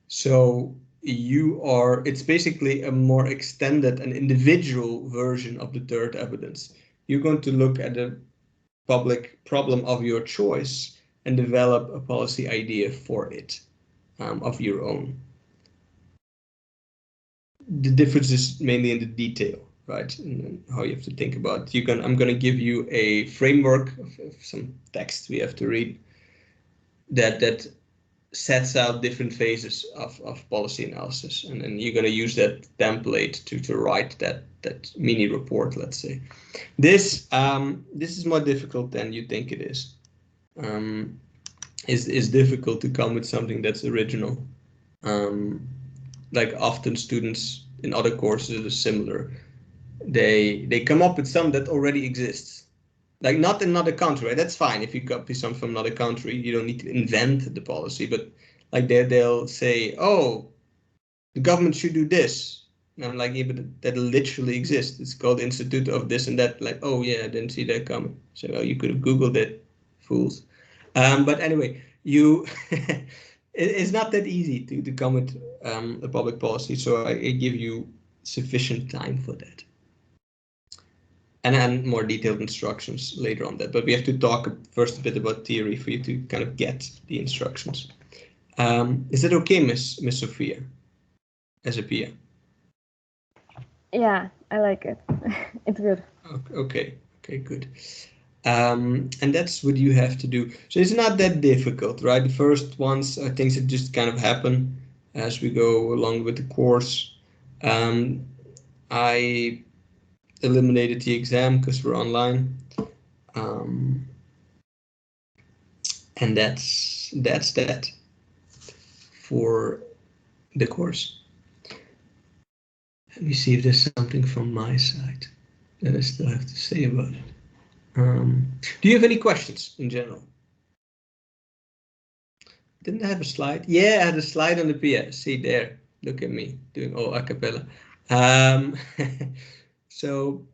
So it's basically a more extended and individual version of the third evidence. You're going to look at the public problem of your choice and develop a policy idea for it, of your own. The difference is mainly in the detail, right? And how you have to think about it. I'm going to give you a framework of some text we have to read that sets out different phases of policy analysis, and then you're going to use that template to write that mini report, let's say. This is more difficult than you think it is. It's difficult to come with something that's original. Like often students in other courses are similar. They come up with some that already exists. Like not in another country, right? That's fine. If you copy some from another country, you don't need to invent the policy. But like they'll say, oh, the government should do this. And I'm like, yeah, but that literally exists. It's called Institute of this and that. Like, oh yeah, I didn't see that coming. So you could have Googled it, fools. But anyway, it's not that easy to come with a public policy. So I give you sufficient time for that. And then more detailed instructions later on that. But we have to talk first a bit about theory for you to kind of get the instructions. Is that okay, Miss Sophia, as a PIA? Yeah, I like it. It's good. Okay, good. And that's what you have to do. So it's not that difficult, right? The first ones are things that just kind of happen as we go along with the course. I eliminated the exam because we're online. And that's that for the course. Let me see if there's something from my side that I still have to say about it. Do you have any questions in general? Didn't I have a slide? Yeah, I had a slide on the PIA. See there, look at me doing all a cappella. So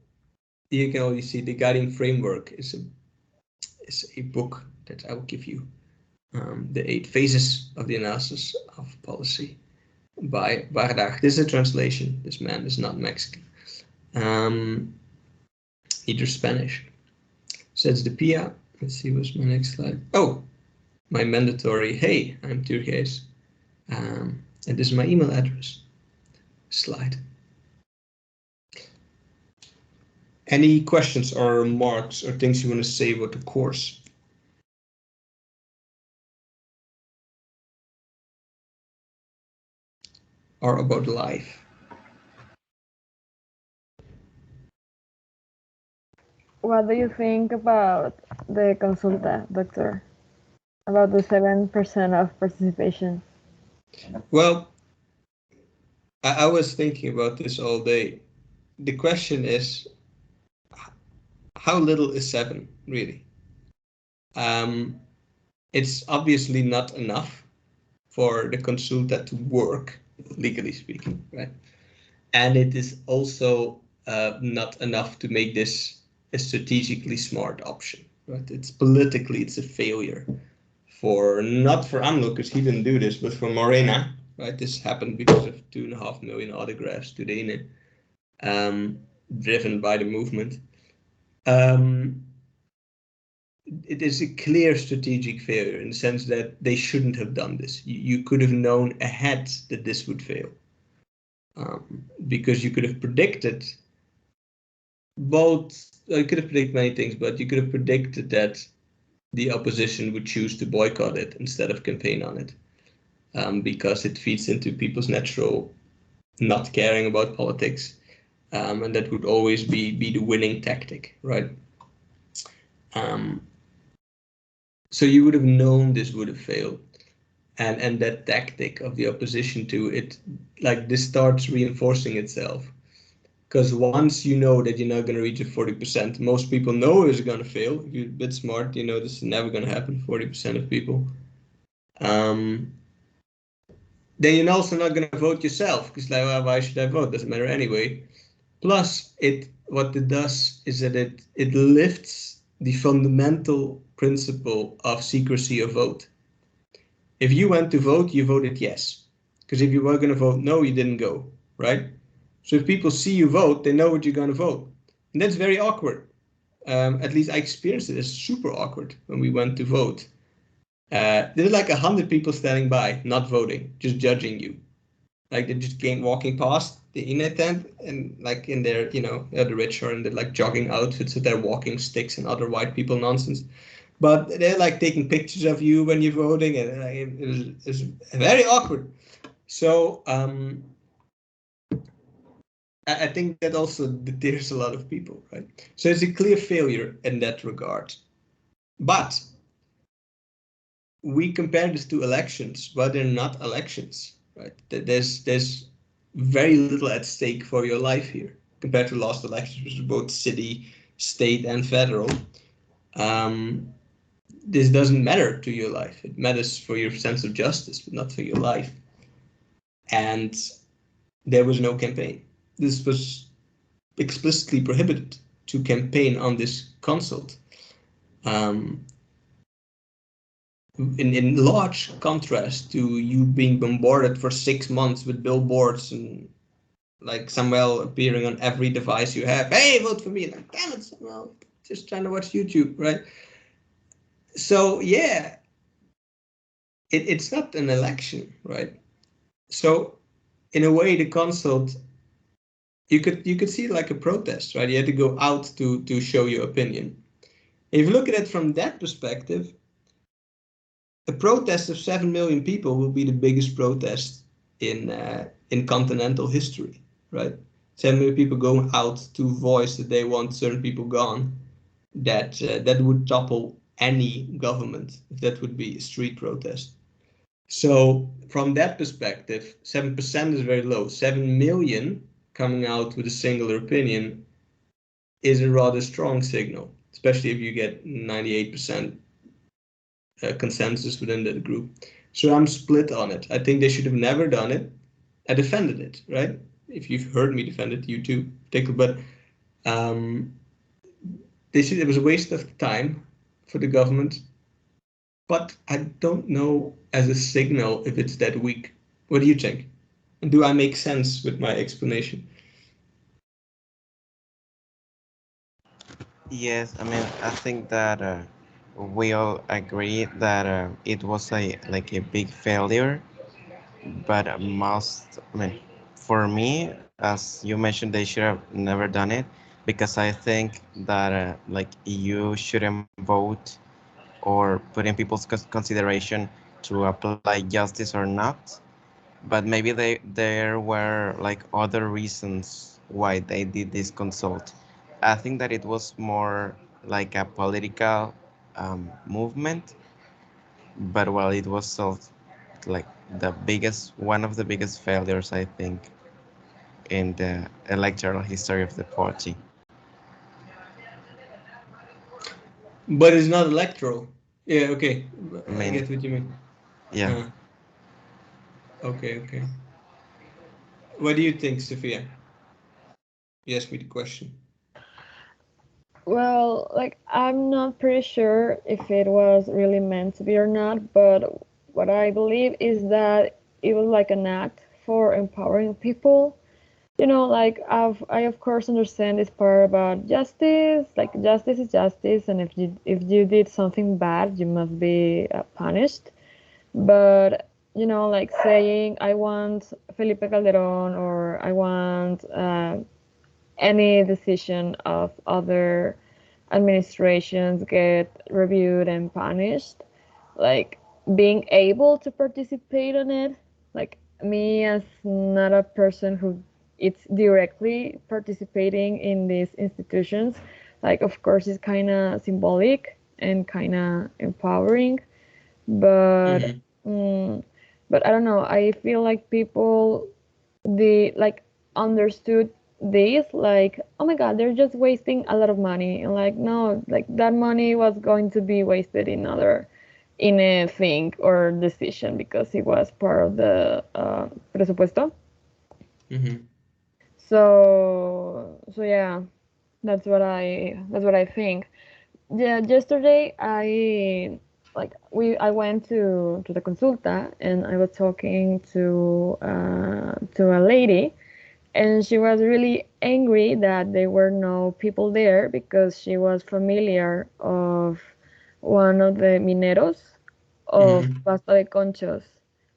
you can already see the guiding framework is a book that I will give you. The 8 phases of the analysis of policy by Bardach. This is a translation. This man is not Mexican. Neither Spanish. So it's the PIA. Let's see, what's my next slide? Oh, my mandatory, hey, I'm Turgees. And this is my email address. Slide. Any questions or remarks or things you want to say about the course? Or about life? What do you think about the consulta, doctor? About the 7% of participation? Well, I was thinking about this all day. The question is, how little is 7 really? It's obviously not enough for the consulta to work, legally speaking, right? And it is also not enough to make this a strategically smart option, right? It's a failure not for AMLO, because he didn't do this, but for Morena, right? This happened because of 2.5 million autographs to the INE, driven by the movement. It is a clear strategic failure in the sense that they shouldn't have done this. You could have known ahead that this would fail, because you could have predicted you could have predicted many things, but you could have predicted that the opposition would choose to boycott it instead of campaign on it, because it feeds into people's natural not caring about politics, and that would always be the winning tactic, right? So you would have known this would have failed, and that tactic of the opposition to it, like this starts reinforcing itself Because once you know that you're not going to reach a 40%, most people know it's going to fail. If you're a bit smart, you know this is never going to happen, 40% of people. Then you're also not going to vote yourself, because like, well, why should I vote? Doesn't matter anyway. Plus, what it does is that it lifts the fundamental principle of secrecy of vote. If you went to vote, you voted yes. Because if you were going to vote no, you didn't go, right? So if people see you vote, they know what you're going to vote. And that's very awkward. At least I experienced it as super awkward when we went to vote. There's like 100 people standing by, not voting, just judging you. Like they just came walking past the INE tent and like in their, the rich are in their like jogging outfits with their walking sticks and other white people nonsense. But they're like taking pictures of you when you're voting, and it was very awkward. So I think that also deters a lot of people, right? So it's a clear failure in that regard. But we compare this to elections, but they're not elections, right? There's very little at stake for your life here compared to last elections, which were both city, state, and federal. This doesn't matter to your life. It matters for your sense of justice, but not for your life. And there was no campaign. This was explicitly prohibited to campaign on this consult. In large contrast to you being bombarded for 6 months with billboards and like Samuel appearing on every device you have. Hey, vote for me! Like, damn it, Samuel, just trying to watch YouTube, right? So yeah, it's not an election, right? So in a way, the consult, you could see it like a protest, right? You had to go out to show your opinion. If you look at it from that perspective, a protest of 7 million people will be the biggest protest in continental history, right? 7 million people going out to voice that they want certain people gone. That would topple any government if that would be a street protest. So from that perspective, 7% is very low. 7 million coming out with a singular opinion is a rather strong signal, especially if you get 98% consensus within that group. So I'm split on it. I think they should have never done it. I defended it, right? If you've heard me defend it, you too, but it was a waste of time for the government. But I don't know as a signal if it's that weak. What do you think? And do I make sense with my explanation? Yes, I mean, I think that we all agree that it was a big failure, but I mean, for me, as you mentioned, they should have never done it, because I think that you shouldn't vote or put in people's consideration to apply justice or not, but maybe there were like other reasons why they did this consult. I think that it was more like a political movement, but well, it was so like one of the biggest failures, I think, in the electoral history of the party. But it's not electoral. Yeah, okay. I I mean, get what you mean. yeah. Okay. What do you think, Sophia? You asked me the question. Well, like I'm not pretty sure if it was really meant to be or not, but what I believe is that it was like an act for empowering people. Like I of course understand this part about justice. Like justice is justice, and if you did something bad, you must be punished. But like saying I want Felipe Calderon or I want any decision of other administrations get reviewed and punished, like being able to participate in it, like me as not a person who it's directly participating in these institutions, like of course it's kind of symbolic and kind of empowering, but but I don't know, I feel like people the like understood this like, oh my god, they're just wasting a lot of money, and like, no, like that money was going to be wasted in a thing or decision because it was part of the presupuesto. Mm-hmm. So yeah, that's what I think. Yeah, yesterday I went to the consulta, and I was talking to a lady, and she was really angry that there were no people there because she was familiar of one of the mineros of Mm-hmm. Pasta de Conchos.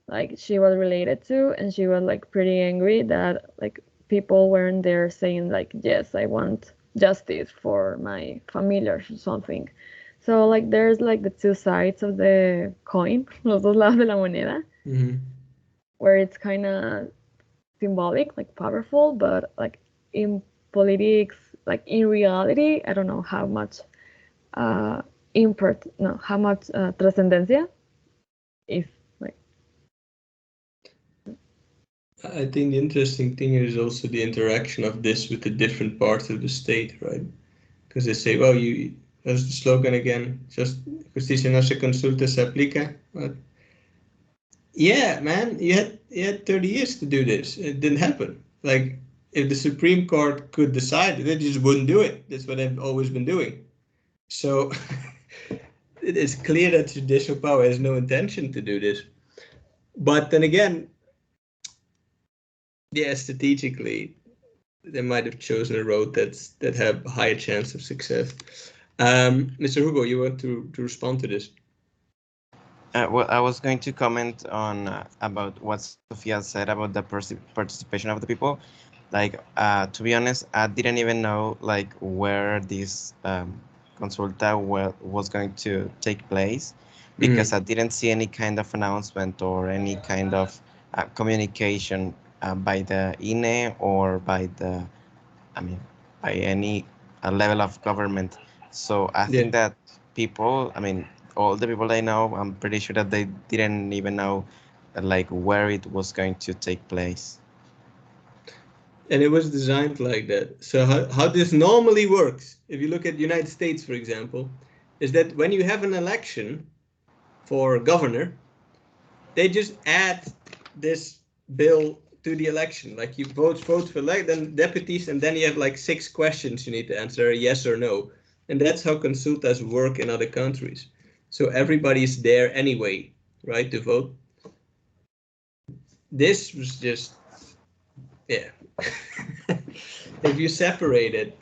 Like she was related to, and she was like pretty angry that like people weren't there saying like, yes, I want justice for my familiars or something. So like there's like the two sides of the coin, los dos lados de la moneda, Mm-hmm. where it's kind of symbolic, like powerful, but like in politics, like in reality, I don't know how much import, no, how much trascendencia is like. I think the interesting thing is also the interaction of this with the different parts of the state, right? Because they say, well, that's the slogan again, just justicia no se consulta, se aplica. But yeah, man, you had 30 years to do this. It didn't happen. Like, if the Supreme Court could decide, they just wouldn't do it. That's what they've always been doing. So it is clear that judicial power has no intention to do this. But then again, yeah, strategically, they might have chosen a road that have a higher chance of success. Mr. Hugo, you want to respond to this? Well, I was going to comment on about what Sofia said about the participation of the people. Like, to be honest, I didn't even know like where this consulta was going to take place, because I didn't see any kind of announcement or any kind of communication by the INE or by by any level of government. So I think that people, all the people I know, I'm pretty sure that they didn't even know like where it was going to take place. And it was designed like that. So how this normally works, if you look at the United States, for example, is that when you have an election for governor, they just add this bill to the election. Like you vote for then deputies, and then you have like 6 questions you need to answer, yes or no. And that's how consultas work in other countries. So everybody's there anyway, right, to vote. This was just, yeah. If you separate it,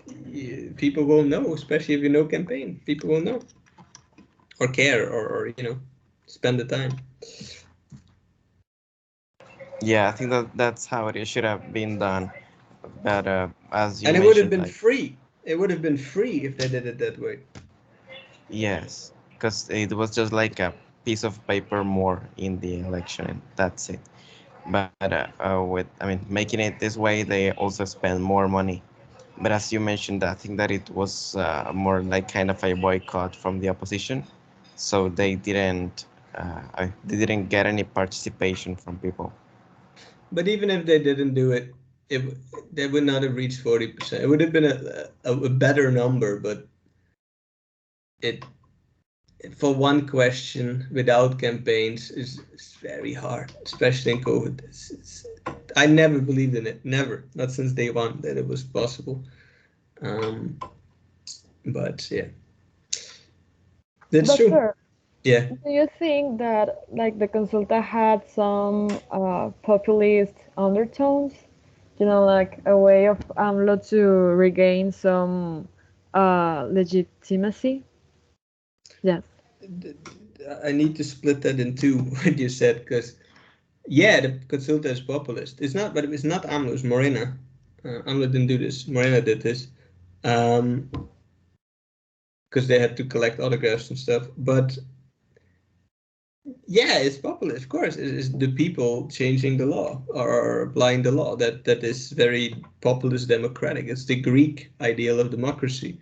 people will know, especially if you know campaign. People will know or care or spend the time. Yeah, I think that's how it should have been done. But as you And it mentioned, would have been like, free. It would have been free if they did it that way. yes, because it was just like a piece of paper more in the election, and that's it. But making it this way, they also spend more money. But as you mentioned, I think that it was more like kind of a boycott from the opposition, so they didn't get any participation from people. But even if they didn't do it, they would not have reached 40%. It would have been a better number, but it for one question without campaigns is very hard, especially in COVID. I never believed in it, never, not since day one, that it was possible. But yeah, that's But true. sir, Yeah. do you think that like the consulta had some populist undertones? You know, like a way of AMLO to regain some legitimacy? Yes. I need to split that in two, what you said, because yeah, the consulta is populist. It's not, but it's not AMLO, it's Morena. AMLO didn't do this. Morena did this. Because they had to collect autographs and stuff. But yeah, it's populist, of course. It's the people changing the law or applying the law. That is very populist democratic. It's the Greek ideal of democracy.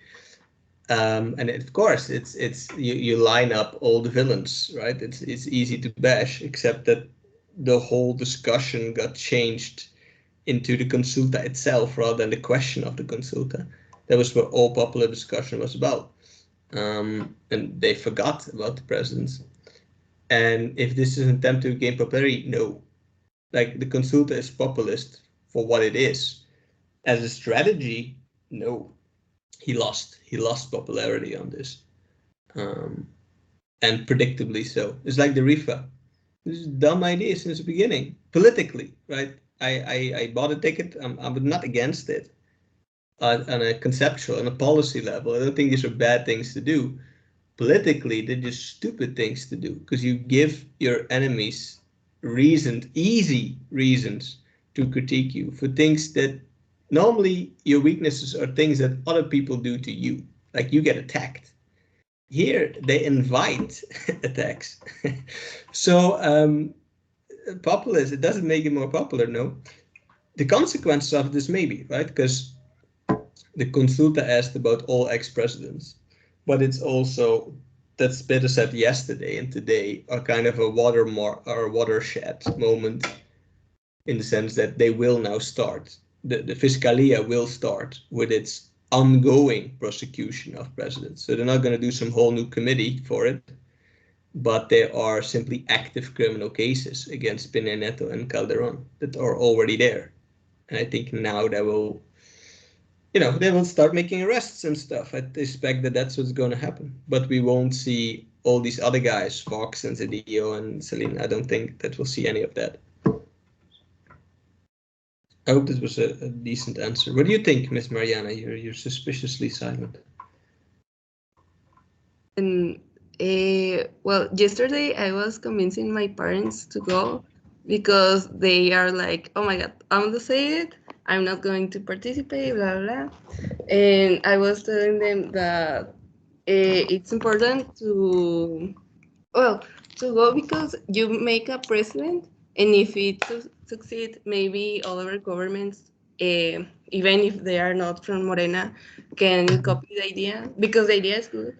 And of course, it's you line up all the villains, right? It's easy to bash, except that the whole discussion got changed into the consulta itself rather than the question of the consulta. That was what all popular discussion was about. And they forgot about the presidents. And if this is an attempt to gain popularity, no. Like, the consulta is populist for what it is. As a strategy, no. He lost popularity on this. And predictably so. It's like the RIFA. This is a dumb idea since the beginning, politically, right? I bought a ticket. I'm not against it on a conceptual, on a policy level. I don't think these are bad things to do. Politically, they're just stupid things to do because you give your enemies easy reasons to critique you for things that normally your weaknesses are things that other people do to you, like you get attacked. Here, they invite attacks. So, populist, it doesn't make it more popular, no. The consequences of this maybe, right? Because the consulta asked about all ex-presidents, but it's also, that's better said yesterday and today, are kind of a watershed moment in the sense that they will now start. The Fiscalia will start with its ongoing prosecution of presidents. So they're not going to do some whole new committee for it, but there are simply active criminal cases against Peña Nieto and Calderón that are already there. And I think now they will, they will start making arrests and stuff. I expect that that's what's going to happen. But we won't see all these other guys, Fox and Zedillo and Celine. I don't think that we'll see any of that. I hope this was a decent answer. What do you think, Miss Mariana? You're suspiciously silent. Well, yesterday I was convincing my parents to go because they are like, oh my God, I'm going to say it. I'm not going to participate, blah, blah, blah. And I was telling them that it's important to go because you make a president, and if it succeeds, maybe all our governments, even if they are not from Morena, can copy the idea because the idea is good.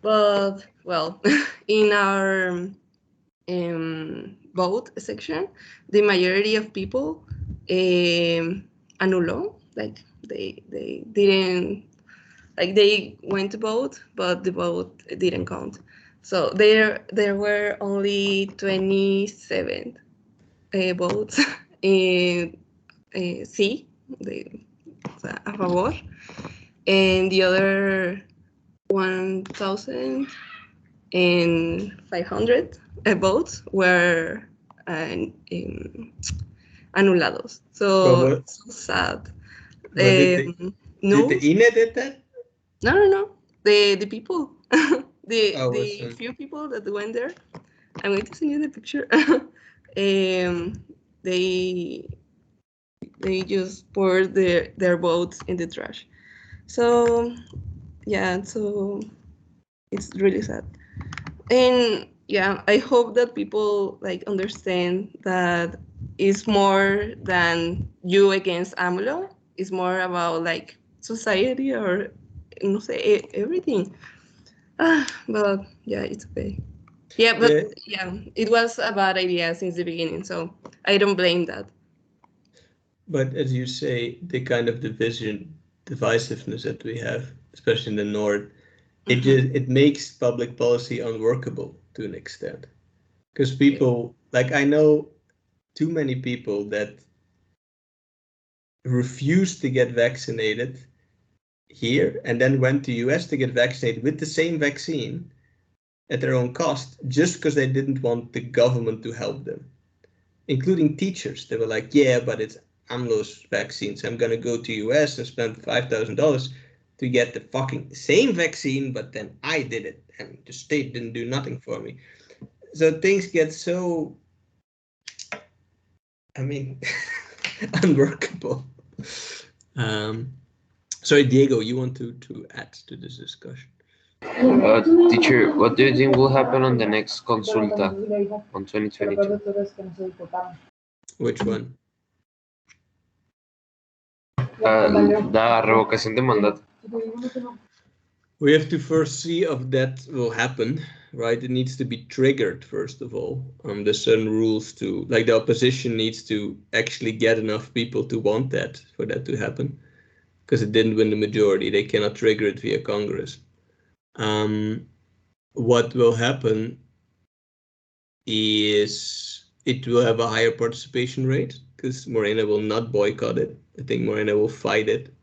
But, well, in our vote section, the majority of people anuló, like they didn't, like they went to vote, but the vote didn't count. So there were only 27 votes in sí, a favor, and the other 1,500 votes were anulados. So sad. Did the INE did that? No. The people, the few people that went there. I'm going to send you the picture. They just poured their votes in the trash. So yeah, so it's really sad. And yeah, I hope that people like understand that it's more than you against AMLO. It's more about like society or no sé, everything. But yeah, it's okay. Yeah, but yeah, it was a bad idea since the beginning, so I don't blame that. But as you say, the kind of divisiveness that we have, especially in the North, it makes public policy unworkable to an extent. Because people, like I know too many people that refused to get vaccinated here and then went to US to get vaccinated with the same vaccine at their own cost, just because they didn't want the government to help them, including teachers. They were like, yeah, but it's AMLO's vaccines. I'm going to go to US and spend $5,000 to get the fucking same vaccine, but then I did it and the state didn't do nothing for me. So things get so, unworkable. Sorry, Diego, you want to add to this discussion? Teacher, what do you think will happen on the next consulta on 2022? Which one? La revocación de mandato. We have to first see if that will happen. right? It needs to be triggered first of all. There's certain rules to, like the opposition needs to actually get enough people to want that for that to happen, because it didn't win the majority. They cannot trigger it via Congress. What will happen is it will have a higher participation rate because Morena will not boycott it. I think Morena will fight it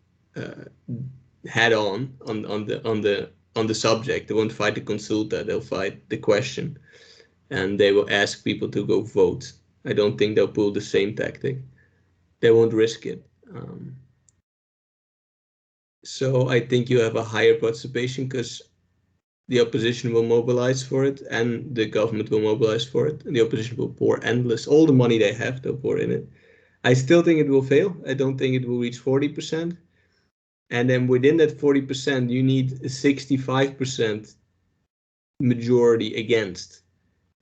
head on the subject. They won't fight the consulta. They'll fight the question, and they will ask people to go vote. I don't think they'll pull the same tactic. They won't risk it. So I think you have a higher participation because the opposition will mobilize for it and the government will mobilize for it, and the opposition will pour all the money they have, they'll pour in it. I still think it will fail. I don't think it will reach 40%. And then within that 40%, you need a 65% majority against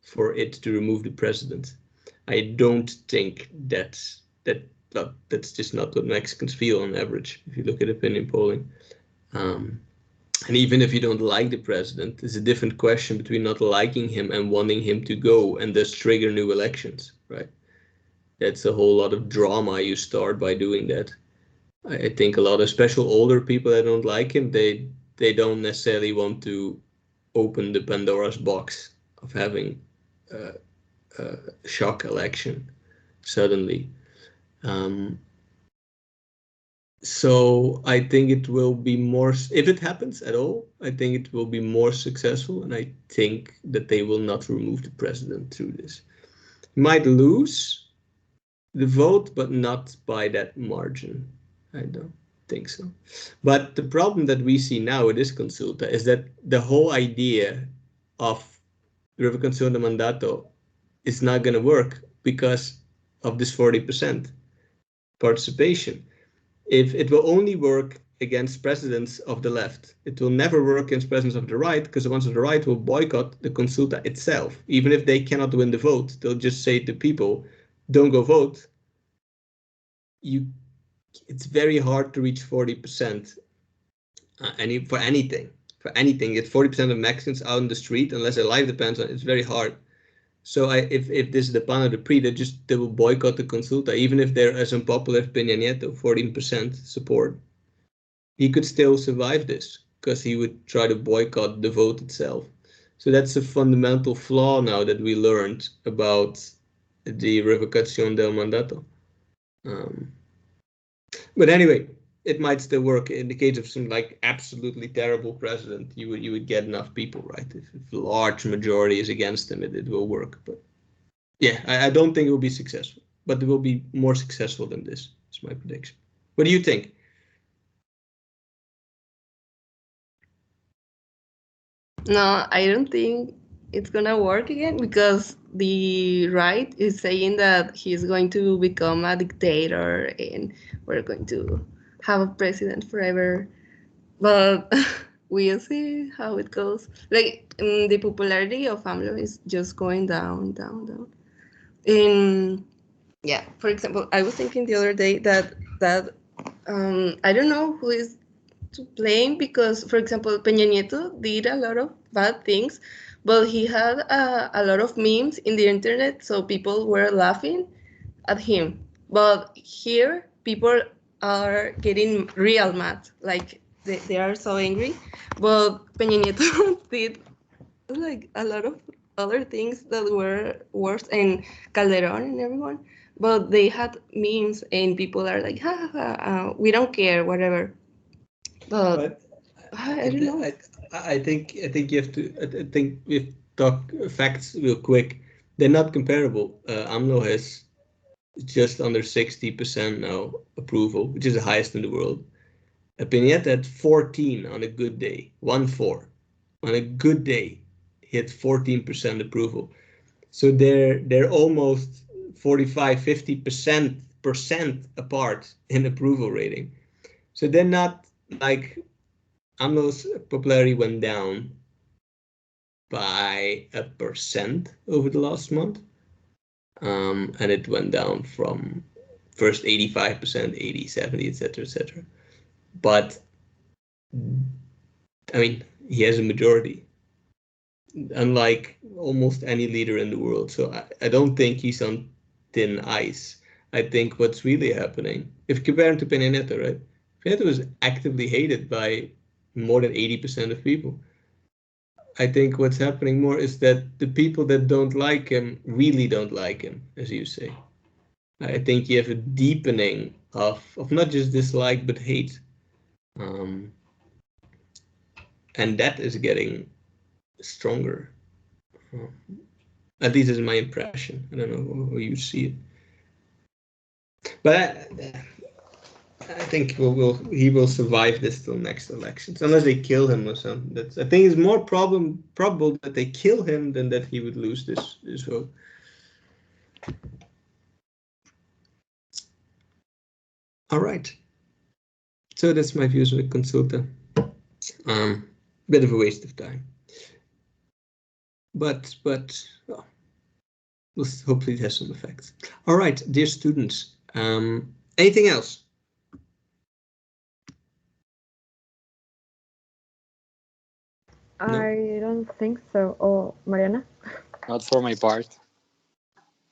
for it to remove the president. I don't think that's just not what Mexicans feel on average, if you look at opinion polling. And even if you don't like the president, it's a different question between not liking him and wanting him to go and thus trigger new elections, right? That's a whole lot of drama you start by doing that. I think a lot of special older people that don't like him, they don't necessarily want to open the Pandora's box of having a shock election suddenly. So I think it will be more, if it happens at all, I think it will be more successful, and I think that they will not remove the president through this. Might lose the vote, but not by that margin. I don't think so. But the problem that we see now with this consulta is that the whole idea of revocación de mandato is not going to work because of this 40% participation. If it will only work against presidents of the left, it will never work against presidents of the right, because the ones of the right will boycott the consulta itself. Even if they cannot win the vote, they'll just say to people, don't go vote. It's very hard to reach 40% for anything. Get 40% of Mexicans out in the street, unless their life depends on it, it's very hard. So if this is the pan of the pre, they will boycott the consulta, even if there is unpopular if Peña Nieto, 14% support. He could still survive this because he would try to boycott the vote itself. So that's a fundamental flaw now that we learned about the revocación del mandato. But anyway, it might still work. In the case of some like absolutely terrible president, you would get enough people, right? If a large majority is against him, it will work. But yeah, I don't think it will be successful, but it will be more successful than this. Is my prediction. What do you think? No, I don't think it's gonna work again, because the right is saying that he's going to become a dictator and we're going to have a president forever. But we'll see how it goes. Like, the popularity of AMLO is just going down, down, down. And yeah, for example, I was thinking the other day that I don't know who is to blame, because, for example, Peña Nieto did a lot of bad things, but he had a lot of memes in the internet, so people were laughing at him. But here, people are getting real mad, like they are so angry. But Peña Nieto did like a lot of other things that were worse, and Calderon and everyone. But they had memes, and people are like, ha, ha, ha, we don't care, whatever. But I don't know. I think you have to. I think we have to talk facts real quick. They're not comparable. AMLO has just under 60% now approval, which is the highest in the world. Peña Nieto had 14 on a good day, 1-4. On a good day, he had 14% approval. So they're almost 45-50% apart in approval rating. So they're not like, AMLO's popularity went down by 1% over the last month. And it went down from first 85%, 80, 70, etc., etc. But I mean, he has a majority. unlike almost any leader in the world. So I don't think he's on thin ice. I think what's really happening, if compared to Peña Nieto, right? Peña Nieto was actively hated by more than 80% of people. I think what's happening more is that the people that don't like him really don't like him, as you say. I think you have a deepening of not just dislike but hate, and that is getting stronger. At least is my impression. I don't know how you see it, but I think he will survive this till next elections, unless they kill him or something. I think it's more probable that they kill him than that he would lose this vote. All right. So that's my views on the consulta. Bit of a waste of time, but well, hopefully it has some effects. All right, dear students. Anything else? I don't think so. Oh, Mariana? Not for my part.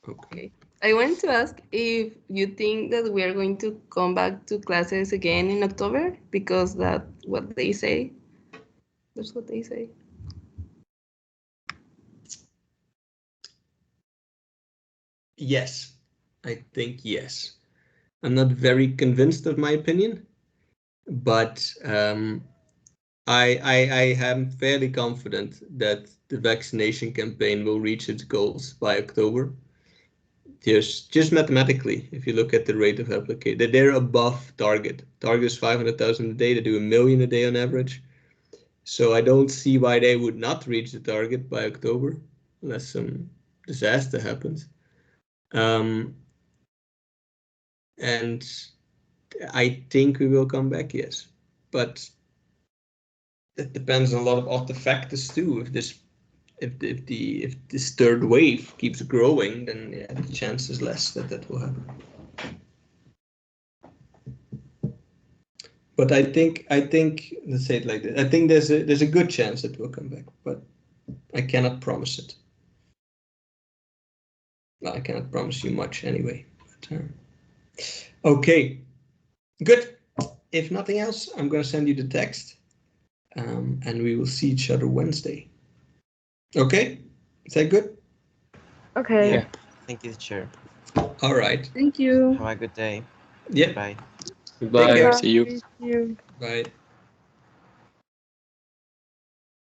Okay. I wanted to ask if you think that we are going to come back to classes again in October, because that's what they say. That's what they say. Yes, I think yes. I'm not very convinced of my opinion, but I am fairly confident that the vaccination campaign will reach its goals by October. Just mathematically, if you look at the rate of application, they're above target. Target is 500,000 a day. They do 1 million a day on average. So I don't see why they would not reach the target by October, unless some disaster happens. And I think we will come back, yes, but it depends on a lot of other factors too. If this third wave keeps growing, then yeah, the chance is less that will happen. But I think let's say it like this. I think there's a good chance it will come back, but I cannot promise it. Well, I cannot promise you much anyway. But, okay, good. If nothing else, I'm going to send you the text, and we will see each other Wednesday. Okay, is that good? Okay. Yeah. Thank you, teacher. All right. Thank you. Have a good day. Yeah. Bye. Goodbye. Take care. See you. See you. Bye.